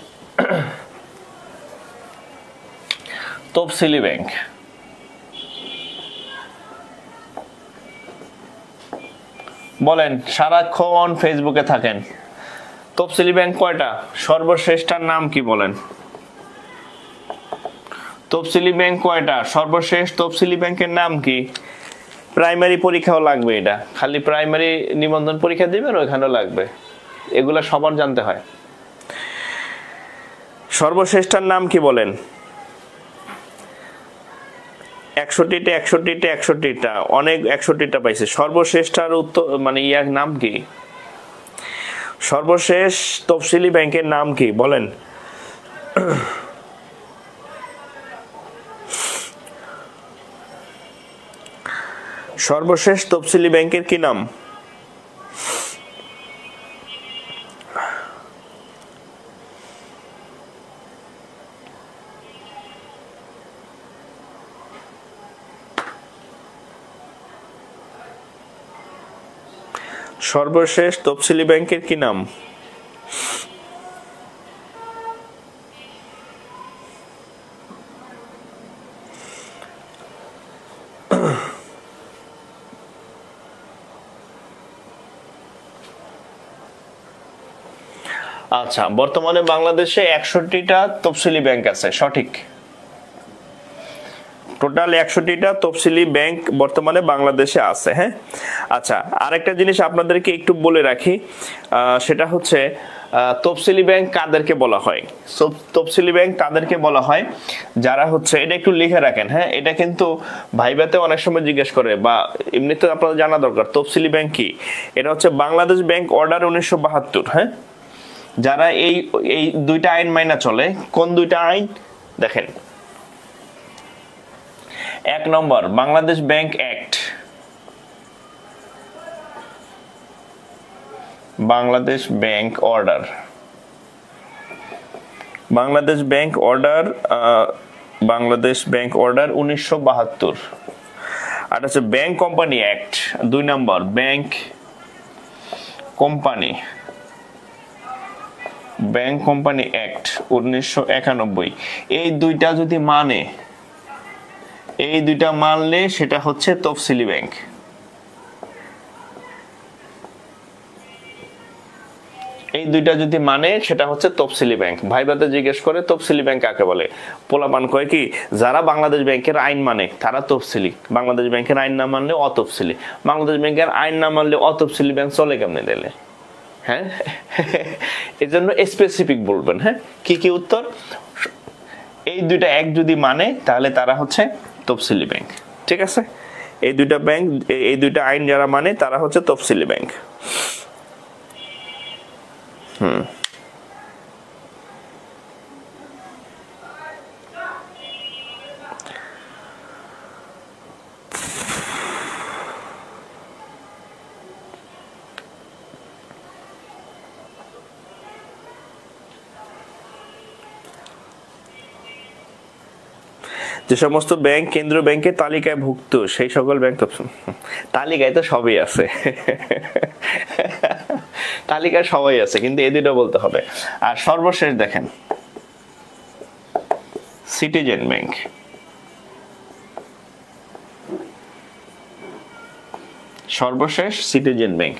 তফসিলি ব্যাংক, বলেন সারাক্ষণ ফেসবুকে থাকেন, তফসিলি ব্যাংক কয়টা? সর্বশ্রেষ্ঠটার নাম কি বলেন? তফসিলি ব্যাংক কয়টা? সর্বশেষ তফসিলি ব্যাংকের নাম কি? প্রাইমারি পরীক্ষাও লাগবে, এটা খালি প্রাইমারি নিবন্ধন পরীক্ষা দিবেন ওইখানেও লাগবে, এগুলা সবার জানতে হয়। সর্বশ্রেষ্ঠটার নাম কি বলেন? 61টা 61টা 61টা, অনেক 61টা পাইছে। সর্বশ্রেষ্ঠটার উত্তর মানে ইয়ার নাম কি? সর্বশেষ তফসিলি ব্যাংকের নাম কি বলেন? সর্বশেষ তফসিলি ব্যাংকের কি নাম? সর্বশেষ তফসিলি ব্যাংকের কি নাম? আচ্ছা, বর্তমানে বাংলাদেশে 61টা তফসিলি ব্যাংক আছে, সঠিক। টোটাল 61টা তফসিলি ব্যাংক বর্তমানে বাংলাদেশে আছে। হ্যাঁ, আচ্ছা, আরেকটা জিনিস আপনাদেরকে একটু বলে রাখি, সেটা হচ্ছে তফসিলি ব্যাংক কাদেরকে বলা হয়। তফসিলি ব্যাংক তাদেরকে বলা হয় যারা হচ্ছে, এটা একটু লিখে রাখেন। হ্যাঁ, এটা কিন্তু ভাইভাতে অনেক সময় জিজ্ঞেস করে, বা এমনিতে আপনাদের জানা দরকার তফসিলি ব্যাংক কি। এটা হচ্ছে বাংলাদেশ ব্যাংক অর্ডার 1972। হ্যাঁ, যারা এই দুইটা আইন মাইনা চলে। কোন দুইটা আইন দেখেন, 1 নম্বর Bangladesh bank act, Bangladesh bank order, Bangladesh bank order, Bangladesh bank order 1972। আর হচ্ছে ব্যাংক কোম্পানি অ্যাক্ট 2 নম্বর, bank company, bank company act 1991। এই দুইটা যদি মানে, এই দুইটা মানলে সেটা হচ্ছে তফসিলি ব্যাংক। এই দুইটা যদি মানে সেটা হচ্ছে তফসিলি ব্যাংক। ভাইবাতে জিজ্ঞেস করে তফসিলি ব্যাংক কাকে বলে, পোলাপান কয় কি, যারা বাংলাদেশ ব্যাংকের আইন মানে তারা তফসিলি, বাংলাদেশ ব্যাংকের আইন না মানলে অতফসিলি। বাংলাদেশ ব্যাংকের আইন না মানলে অতফসিলি ব্যাংক চলে কেমনে দিলে? হ্যাঁ, এই জন্য স্পেসিফিক বলবেন। হ্যাঁ, কি কি উত্তর? এই দুইটা এক যদি মানে তাহলে তারা হচ্ছে তফসিলি ব্যাংক। ঠিক আছে, এই দুইটা ব্যাংক, এই দুইটা আইন যারা মানে তারা হচ্ছে তফসিলি ব্যাংক। যে সমস্ত ব্যাংক কেন্দ্রীয় ব্যাংকের তালিকায় ভুক্ত সেই সকল ব্যাংক, তালিকায় তো সবই আছে, তালিকায় সবাই আছে, কিন্তু এই দুটো বলতে হবে। আর সর্বশেষ দেখেন সিটিজেন ব্যাংক, সর্বশেষ সিটিজেন ব্যাংক।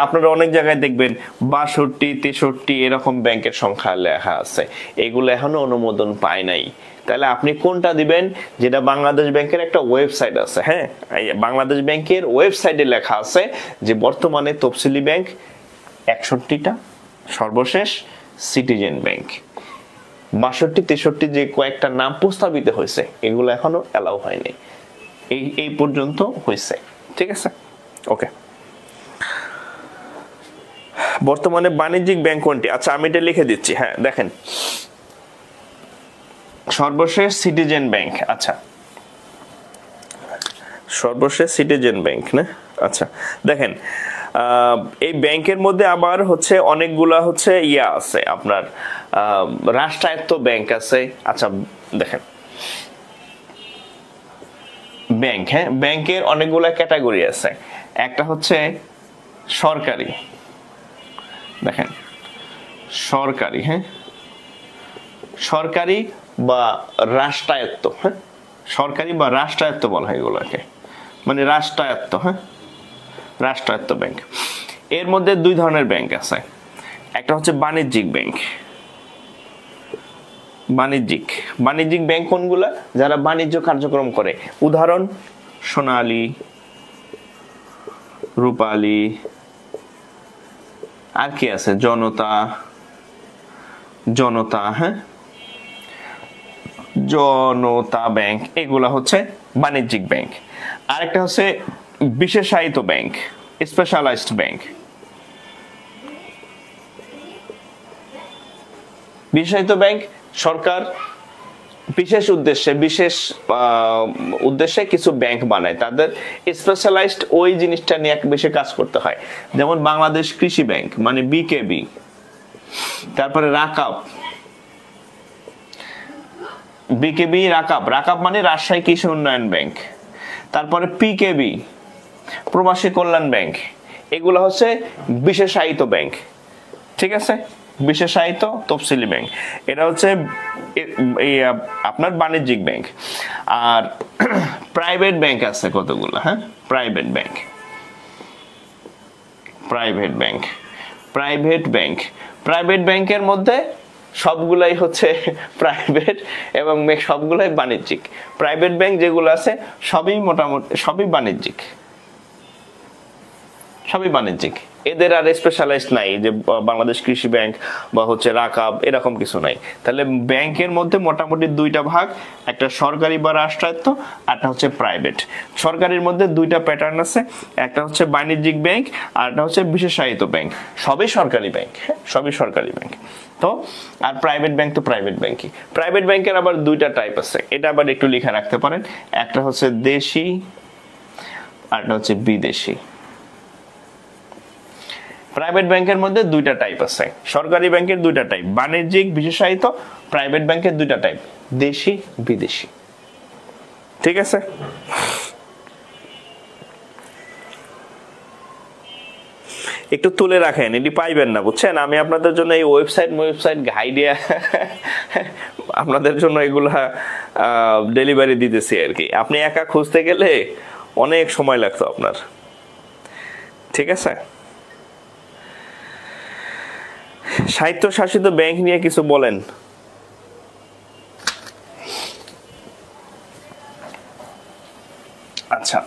আপনারা অনেক জায়গায় দেখবেন 62, 63 এরকম ব্যাংকের সংখ্যা লেখা আছে, এগুলো এখনো অনুমোদন পায় নাই। তাহলে আপনি কোনটা দিবেন? যেটা বাংলাদেশ ব্যাংকের একটা ওয়েবসাইট আছে। হ্যাঁ, বাংলাদেশ ব্যাংকের ওয়েবসাইটে লেখা আছে যে বর্তমানে তফসিলি ব্যাংক 61টা, সর্বশেষ সিটিজেন ব্যাংক 62, 63 যে কয়েকটা নাম প্রস্তাবিত হয়েছে এগুলো এখনো এলাও হয়নি, এই পর্যন্ত হয়েছে। ঠিক আছে, ওকে। বর্তমানে বাণিজ্যিক ব্যাংক কোনটি? আচ্ছা, আমি এটা লিখে দিচ্ছি। হ্যাঁ, দেখেন সর্বশেষ সিটিজেন ব্যাংক। আচ্ছা, সর্বশেষ সিটিজেন ব্যাংক না? আচ্ছা, দেখেন এই ব্যাংকের মধ্যে আবার হচ্ছে অনেকগুলা হচ্ছে ইয়া আছে, আপনার রাষ্ট্রায়ত্ত ব্যাংক আছে। আচ্ছা, দেখেন ব্যাংক, হ্যাঁ, ব্যাংকের অনেকগুলা ক্যাটাগরি আছে। একটা হচ্ছে সরকারি, দেখেন সরকারি, হ্যাঁ, সরকারি বা রাষ্ট্রায়ত্ত। হ্যাঁ, সরকারি বা রাষ্ট্রায়ত্ত বলা হয় এগুলোকে, মানে রাষ্ট্রায়ত্ত। হ্যাঁ, রাষ্ট্রায়ত্ত ব্যাংক। এর মধ্যে 2 ধরনের ব্যাংক আছে। একটা হচ্ছে বাণিজ্যিক ব্যাংক। বাণিজ্যিক ব্যাংক কোনগুলা? যারা বাণিজ্য কার্যক্রম করে। উদাহরণ সোনালী, রূপালী, আর কি আছে, জনতা। হ্যাঁ, জনতা ব্যাংক, এগুলা হচ্ছে বাণিজ্যিক ব্যাংক। আরেকটা হচ্ছে বিশেষায়িত ব্যাংক, স্পেশালাইজড ব্যাংক। বিশেষায়িত ব্যাংক সরকার বিশেষ উদ্দেশ্যে কিছু ব্যাংক বানায়, তাদের স্পেশালাইজড ওই জিনিসটা নিয়ে বেশি কাজ করতে হয়। যেমন বাংলাদেশ কৃষি ব্যাংক মানে বিকেবি, তারপরে রাকাব, বিকেবি, রাকাব মানে রাজশাহী কৃষি উন্নয়ন ব্যাংক, তারপরে পিকেবি প্রবাসী কল্যাণ ব্যাংক। এগুলো হচ্ছে বিশেষায়িত ব্যাংক। ঠিক আছে, বিশেষায়িত তফসিলি ব্যাংক, এটা হচ্ছে আপনার বাণিজ্যিক ব্যাংক। আর প্রাইভেট ব্যাংক আছে কতগুলো। হ্যাঁ, প্রাইভেট ব্যাংক। প্রাইভেট ব্যাংকের মধ্যে সবগুলাই হচ্ছে প্রাইভেট এবং সবগুলাই বাণিজ্যিক। প্রাইভেট ব্যাংক যেগুলো আছে সবই মোটামুটি সবই বাণিজ্যিক, সবই বাণিজ্যিক। এদের আর স্পেশালাইজ নাই যে বাংলাদেশ কৃষি ব্যাংক বা হচ্ছে রাকাব, এরকম কিছু নাই। তাহলে ব্যাংকের মধ্যে মোটামুটি দুইটা ভাগ, একটা সরকারি বা রাষ্ট্রায়ত্ত, একটা হচ্ছে প্রাইভেট। সরকারির মধ্যে দুইটা প্যাটার্ন আছে, একটা হচ্ছে বাণিজ্যিক ব্যাংক আর একটা হচ্ছে বিশেষায়িত ব্যাংক। সবই সরকারি ব্যাংক, সবই সরকারি ব্যাংক। তো আর প্রাইভেট ব্যাংক তো প্রাইভেট ব্যাংকই। প্রাইভেট ব্যাংকের আবার দুইটা টাইপ আছে, এটা আবার একটু লিখে রাখতে পারেন। একটা হচ্ছে দেশি আর একটা হচ্ছে বিদেশি। প্রাইভেট ব্যাংকের মধ্যে দুইটা টাইপ আছে, সরকারি ব্যাংকের দুইটা টাইপ, বাণিজ্যিক বিশেষায়িত। প্রাইভেট ব্যাংকের দুইটা টাইপ, দেশি বিদেশি। ঠিক আছে? একটু তুলে রাখেন, এটি পাইবেন না, বুঝছেন? আমি আপনাদের জন্য এই ওয়েবসাইট গাইডিয়া আপনাদের জন্য এগুলা ডেলিভারি দিতেছি আর কি। আপনি একা খুঁজতে গেলে অনেক সময় লাগতো আপনার। ঠিক আছে? স্বায়ত্তশাসিত ব্যাংক নিয়ে কিছু বলেন। আচ্ছা,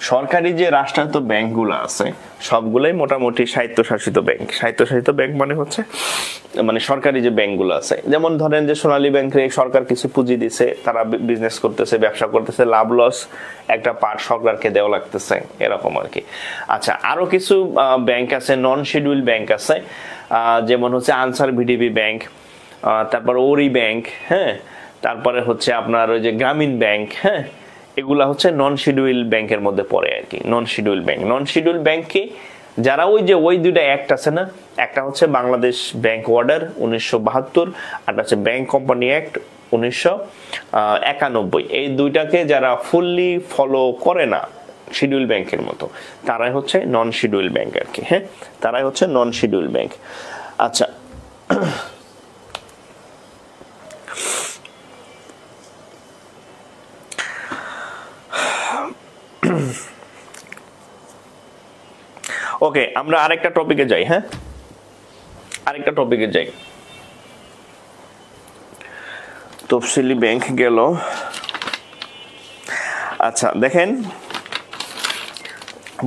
সরকারি যে রাষ্ট্রায়ত্ত ব্যাংকগুলো আছে সবগুলাই মোটামুটি স্বায়ত্তশাসিত ব্যাংক। স্বায়ত্তশাসিত ব্যাংক মানে হচ্ছে মানে সরকারি যে ব্যাংকগুলো আছে, যেমন ধরেন যে সোনালী ব্যাংকে সরকার কিছু পুঁজি দিছে, তারা বিজনেস করতেছে, ব্যবসা করতেছে, লাভ লস একটা পার্ট সরকারকে দেওয়া লাগতেছে, এরকম আর কি। আচ্ছা, আরো কিছু ব্যাংক আছে, নন শিডিউল ব্যাংক আছে, যেমন হচ্ছে আনসার ভিডিবি ব্যাংক, তারপর ওরি ব্যাংক, হ্যাঁ, তারপরে হচ্ছে আপনার ওই যে গ্রামীণ ব্যাংক, হ্যাঁ, এগুলা হচ্ছে নন শিডিউল ব্যাংকের মধ্যে পড়ে আর কি। নন শিডিউল ব্যাংক, নন শিডিউল ব্যাংক কি, যারা ওই দুইটা অ্যাক্ট আছে না, একটা হচ্ছে বাংলাদেশ ব্যাংক অর্ডার 1972 আর হচ্ছে ব্যাংক কোম্পানি অ্যাক্ট 1991, এই দুইটাকে যারা ফুললি ফলো করে না শিডিউল ব্যাংকের মতো, তারাই হচ্ছে নন শিডিউল ব্যাংক আর কি। হ্যাঁ, তারাই হচ্ছে নন শিডিউল ব্যাংক। আচ্ছা, ওকে, আমরা আরেকটা টপিকে যাই। হ্যাঁ, আরেকটা টপিকে যাই। তফসিলি ব্যাংক গেল। আচ্ছা, দেখেন,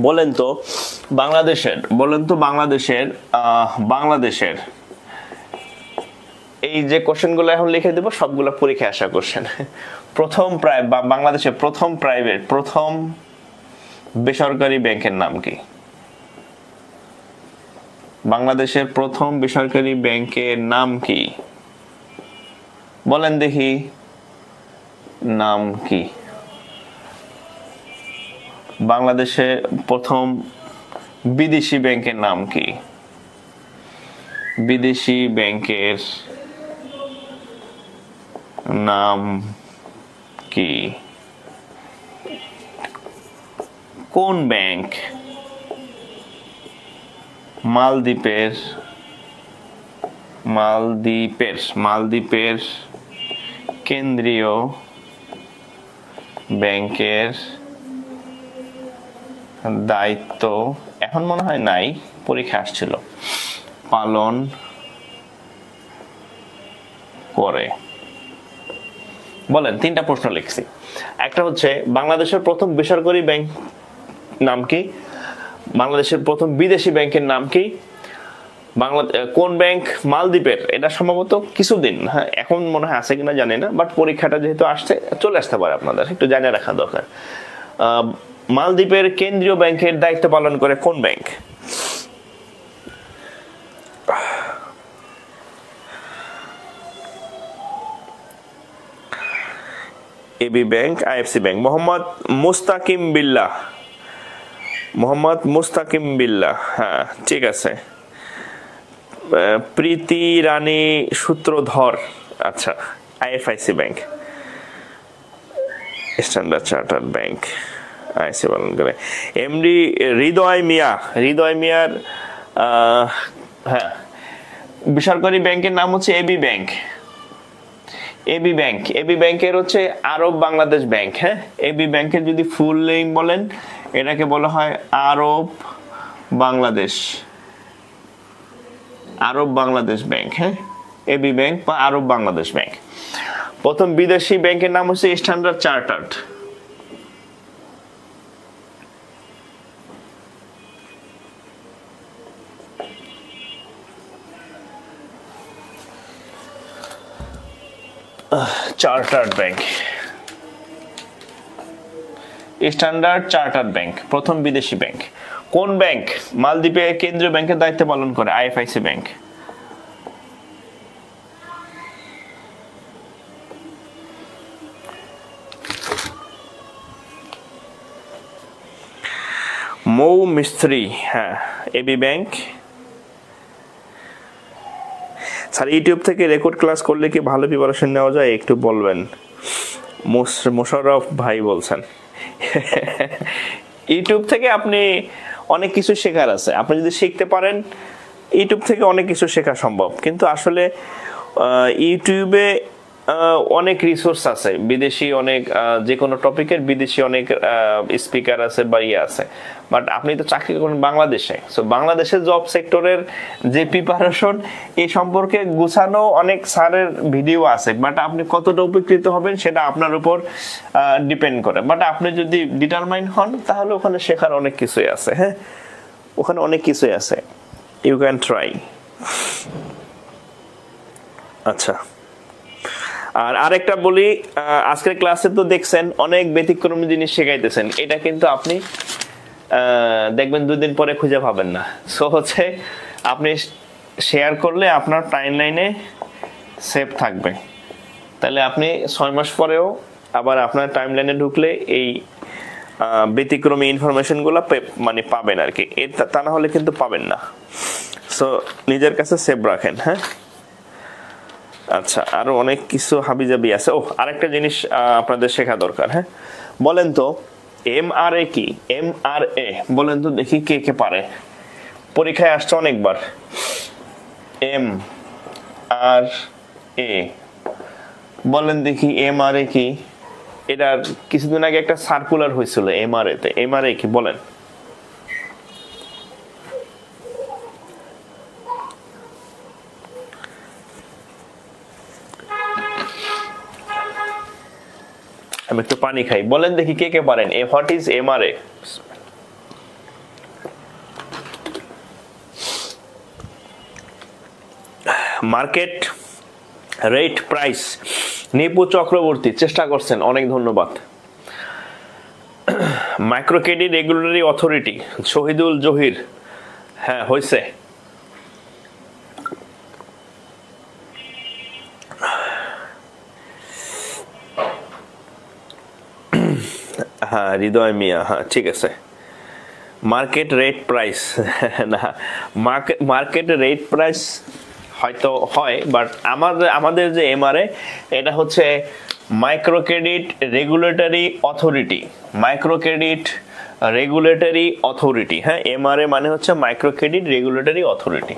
বলেন তো বাংলাদেশের এই যে কোশ্চেনগুলো এখন লিখে দেব সবগুলো পরীক্ষায় আসা কোশ্চেন। বাংলাদেশের প্রথম বেসরকারি ব্যাংকের নাম কি? বাংলাদেশের প্রথম বেসরকারি ব্যাংকের নাম কি? বলেন দেখি, নাম কি? বাংলাদেশের প্রথম বিদেশি ব্যাংকের নাম কি? বিদেশি ব্যাংকের নাম কি? কোন ব্যাংক? মালদ্বীপের কেন্দ্রীয় ব্যাংকের দায়িত্ব এখন মনে হয় নাই, পরীক্ষা আসছিল, পালন করে। বলেন, তিনটা প্রশ্ন লিখছি। একটা হচ্ছে বাংলাদেশের প্রথম বেসরকারি ব্যাংক নাম কি? বাংলাদেশের প্রথম বিদেশি ব্যাংকের নাম কি? কোন ব্যাংক? মালদ্বীপের। এটা সম্ভবত কিছুদিন, হ্যাঁ, এখন মনে হয় আছে কিনা জানি না, বাট পরীক্ষাটা যেহেতু আসছে চলে আসতে পারে, আপনাদের একটু জানিয়ে রাখা দরকার। মালদ্বীপের কেন্দ্রীয় ব্যাংকের দায়িত্ব পালন করে কোন bank? AB bank, IFC bank. Mohammad Mustakim Billah, হ্যাঁ ঠিক আছে। প্রীতি রানী সূত্রধর, আচ্ছা, IFIC bank. Standard chartered bank, IC পালন করে। এমডি হৃদয় মিয়ার হ্যাঁ, বেসরকারি ব্যাংকের নাম হচ্ছে এবি ব্যাংক। এবি ব্যাংকের হচ্ছে আরব বাংলাদেশ ব্যাংক। হ্যাঁ, এবি ব্যাংকের যদি ফুল নেম বলেন, এটাকে বলা হয় আরব বাংলাদেশ, আরব বাংলাদেশ ব্যাংক, হ্যাঁ, এবি ব্যাংক বা আরব বাংলাদেশ ব্যাংক। প্রথম বিদেশি ব্যাংকের নাম হচ্ছে standard chartered. Chartered bank, standard chartered bank প্রথম বিদেশি ব্যাংক। কোন ব্যাংক মালদ্বীপে কেন্দ্রীয় ব্যাংকের দায়িত্ব পালন করে? IFIC bank. মৌ মিস্ত্রি, হ্যাঁ, এবি ব্যাংক। স্যার ইউটিউব থেকে রেকর্ড ক্লাস করলে কি ভালো প্রিপারেশন নেওয়া যায়, একটু বলবেন। মোশাররফ ভাই বলছেন ইউটিউব থেকে আপনি অনেক কিছু শেখার আছে, আপনি যদি শিখতে পারেন ইউটিউব থেকে অনেক কিছু শেখা সম্ভব। কিন্তু আসলে ইউটিউবে অনেক রিসোর্স আছে, বিদেশি অনেক, যে কোনো টপিকের বিদেশি অনেক স্পিকার আছে বা ইয়ে আছে। বাট আপনি তো চাকরি করেন বাংলাদেশে, সো বাংলাদেশের জব সেক্টরের যে প্রিপারেশন এই সম্পর্কে গুছানো অনেক স্যারের ভিডিও আছে, বাট আপনি কতটা উপকৃত হবেন সেটা আপনার উপর ডিপেন্ড করে। বাট আপনি যদি ডিটারমাইন হন তাহলে ওখানে শেখার অনেক কিছুই আছে, হ্যাঁ, ওখানে অনেক কিছুই আছে, ইউ ক্যান ট্রাই। আচ্ছা, আর আরেকটা বলি, আজকের ক্লাসে তো দেখছেন অনেক ব্যতিক্রমী জিনিস শেখাইতেছেন, এটা কিন্তু আপনি দেখবেন 2 দিন পরে খুঁজে পাবেন না। সো হচ্ছে আপনি শেয়ার করলে আপনার টাইমলাইনে সেভ থাকবে, তাহলে আপনি 6 মাস পরেও আবার আপনার টাইমলাইনে ঢুকলে এই ব্যতিক্রমী ইনফরমেশনগুলো মানে পাবেন আর কি, তা না হলে কিন্তু পাবেন না। সো নিজের কাছে সেভ রাখেন, হ্যাঁ। আচ্ছা, আরো অনেক কিছু হাবিজাবি আছে। ও, আরেকটা জিনিস আপনাদের শেখা দরকার, হ্যাঁ। বলেন তো এমআরএ কি? এমআরএ বলেন তো দেখি কে কে পারে, পরীক্ষায় আসছে অনেকবার। এমআরএ বলেন দেখি, এমআরএ কি? এটার কিছুদিন আগে একটা সার্কুলার হয়েছিল এমআরএ তে। এমআরএ কি বলেন? আমি একটু পানি খাই, বলেন দেখি কে কে পারেন। What is MRA? Market rate price. Nipu Chakraborty চেষ্টা করছেন, অনেক ধন্যবাদ। Micro credit regulatory authority, Shahidul Zahir, হ্যাঁ হয়েছে। হ্যাঁ হৃদয় মিয়া, হ্যাঁ ঠিক আছে। মার্কেট রেট প্রাইস না, মার্কেট রেট প্রাইস হয়তো হয়, বাট আমাদের যে এমআরএ এটা হচ্ছে micro credit regulatory authority. Micro credit regulatory authority, হ্যাঁ, এমআরএ মানে হচ্ছে micro credit regulatory authority.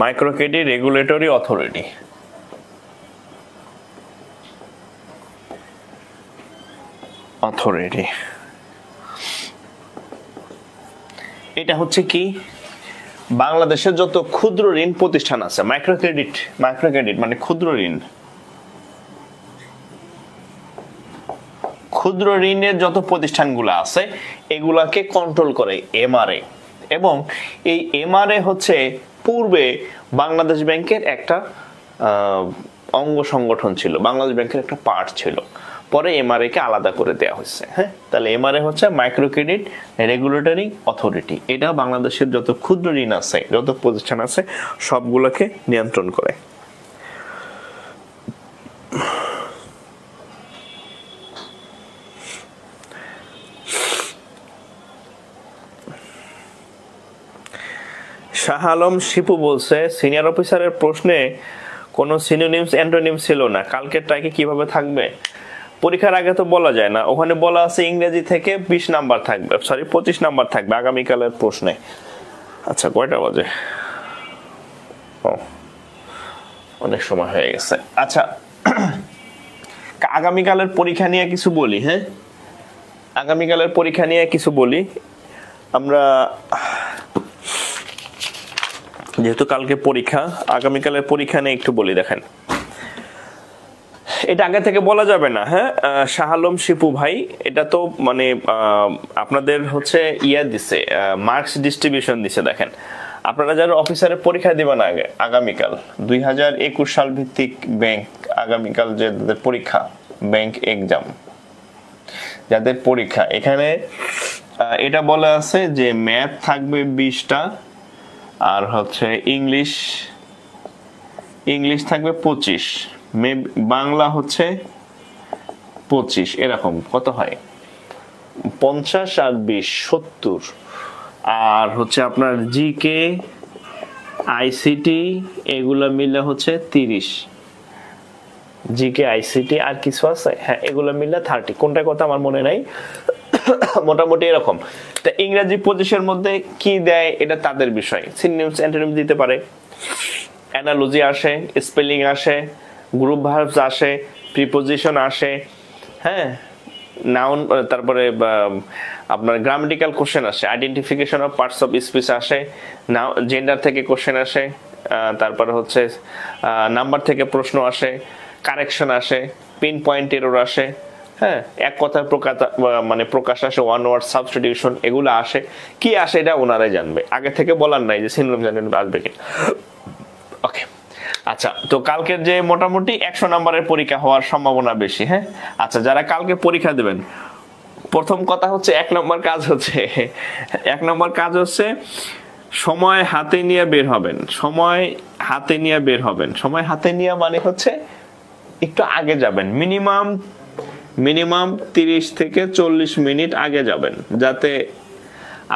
Micro credit regulatory authority authority এটা হচ্ছে কি, বাংলাদেশের যত ক্ষুদ্র ঋণ প্রতিষ্ঠান আছে, মাইক্রো ক্রেডিট মানে ক্ষুদ্র ঋণ, ক্ষুদ্র ঋণের যত প্রতিষ্ঠানগুলো আছে এগুলাকে কন্ট্রোল করে এমআরএ। এবং এই এমআরএ হচ্ছে পূর্বে বাংলাদেশ ব্যাংকের একটা অঙ্গ সংগঠন ছিল, বাংলাদেশ ব্যাংকের একটা পার্ট ছিল, পরে এমআরএ কে আলাদা করে দেওয়া হয়েছে, হ্যাঁ। তাহলে এমআরএ হচ্ছে মাইক্রো ক্রেডিট রেগুলেটরি অথরিটি, এটা বাংলাদেশের যত ক্ষুদ্র ঋণ আছে, যত প্রতিষ্ঠান আছে সবগুলোকে নিয়ন্ত্রণ করে। শাহ আলম শিপু বলছে সিনিয়র অফিসারের প্রশ্নে কোনো সিনোনিমস অ্যান্টোনিমস ছিল না, কালকের টাইকে কিভাবে থাকবে? পরীক্ষার আগে তো বলা যায় না, ওখানে বলা আছে ইংরেজি থেকে 20 নাম্বার থাকবে, সরি 25 নাম্বার থাকবে আগামীকালের প্রশ্নে। আচ্ছা কয়টা বাজে? ও অনেক সময় হয়ে গেছে। আচ্ছা আগামীকালের পরীক্ষা নিয়ে কিছু বলি, হ্যাঁ। আগামীকালের পরীক্ষা নিয়ে কিছু বলি আমরা, যেহেতু কালকে পরীক্ষা, আগামীকালের পরীক্ষা নিয়ে একটু বলি। দেখেন, এটা আগে থেকে বলা যাবে না। হ্যাঁ, শাহ আলম শিপু ভাই, এটা তো মানে আপনাদের হচ্ছে দিছে, মার্কস ডিস্ট্রিবিউশন দিছে। দেখেন, আপনারা যারা অফিসারের পরীক্ষা দিবেন আগামীকাল 2021 সাল ভিত্তিক ব্যাংক, আগামীকাল যে পরীক্ষা ব্যাংক এক্সাম যাদের পরীক্ষা, এখানে এটা বলা আছে যে ম্যাথ থাকবে 20টা, আর হচ্ছে ইংলিশ থাকবে 25, বাংলা হচ্ছে 25, এরকম কত হয় 50 আর 20 70, আর হচ্ছে আপনার জিকে আইসিটি এগুলা মিলে হচ্ছে 30, জিকে আইসিটি আর কিছু আছে, হ্যাঁ এগুলো মিলে 30, কোনটা কথা আমার মনে নাই, মোটামুটি এরকম। তা ইংরেজি 25-এর মধ্যে কি দেয় এটা তাদের বিষয়, সিনোনিমস অ্যান্টোনিমস দিতে পারে, অ্যানালজি আসে, স্পেলিং আসে, গ্রুপ ভার্বস আসে, প্রিপোজিশন আসে, হ্যাঁ নাউন, তারপরে আপনার গ্রামাটিক্যাল কোশ্চেন আসে, identification of parts of speech আসে, জেন্ডার থেকে কোশ্চেন আসে, তারপরে হচ্ছে নাম্বার থেকে প্রশ্ন আসে, কারেকশন আসে, পিন পয়েন্ট এরর আসে, হ্যাঁ এক কথার প্রকাশ আসে, ওয়ান ওয়ার্ড সাবস্টিটিউশন, এগুলো আসে। কি আসে এটা ওনারাই জানবে, আগে থেকে বলার নাই যে সিনোনিম অ্যান্টোনিম আসবে কি। ওকে, আচ্ছা, তো কালকের যে মোটামুটি 100 নম্বরের পরীক্ষা হওয়ার সম্ভাবনা বেশি। হ্যাঁ, আচ্ছা, যারা কালকে পরীক্ষা দেবেন, প্রথম কথা হচ্ছে 1 নম্বর কাজ হচ্ছে সময় হাতে নিয়ে বের হবেন। সময় হাতে নিয়ে মানে হচ্ছে একটু আগে যাবেন, মিনিমাম 30 থেকে 40 মিনিট আগে যাবেন, যাতে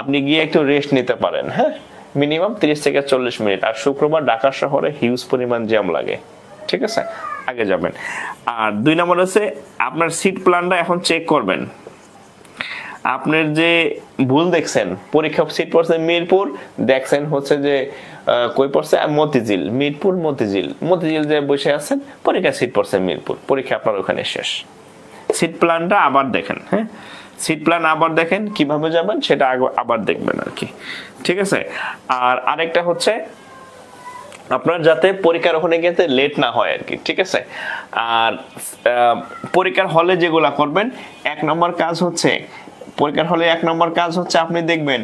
আপনি গিয়ে একটু রেস্ট নিতে পারেন। হ্যাঁ, মিনিমাম 30 থেকে 40 মিনিট। আর শুক্রবার ঢাকা শহরে হিউজ পরিমাণ জ্যাম লাগে, ঠিক আছে, আগে যাবেন। আর 2 নম্বর হচ্ছে আপনার সিট প্ল্যানটা এখন চেক করবেন। আপনার যে ভুল দেখছেন, পরীক্ষা সিট পড়ছে মিরপুর, দেখছেন হচ্ছে যে কই পড়ছে মতিঝিল, মিরপুর মতিঝিল যে বসে আছেন, পরীক্ষা সিট পড়ছে মিরপুর, পরীক্ষা আপনার ওখানে শেষ। সিট প্ল্যানটা আবার দেখেন। হ্যাঁ, সিট প্ল্যান আবার দেখেন, কিভাবে যাবেন সেটা আবার দেখবেন আর কি, ঠিক আছে। আর আরেকটা হচ্ছে আপনার যাতে পরীক্ষার ওখানে গিয়ে লেট না হয় আর কি, ঠিক আছে। আর পরীক্ষার হলে যেগুলা করবেন, 1 নম্বর কাজ হচ্ছে পরীক্ষার হলে 1 নম্বর কাজ হচ্ছে আপনি দেখবেন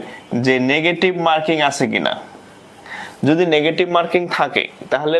যে নেগেটিভ মার্কিং আছে কিনা। যদি নেগেটিভ মার্কিং থাকে তাহলে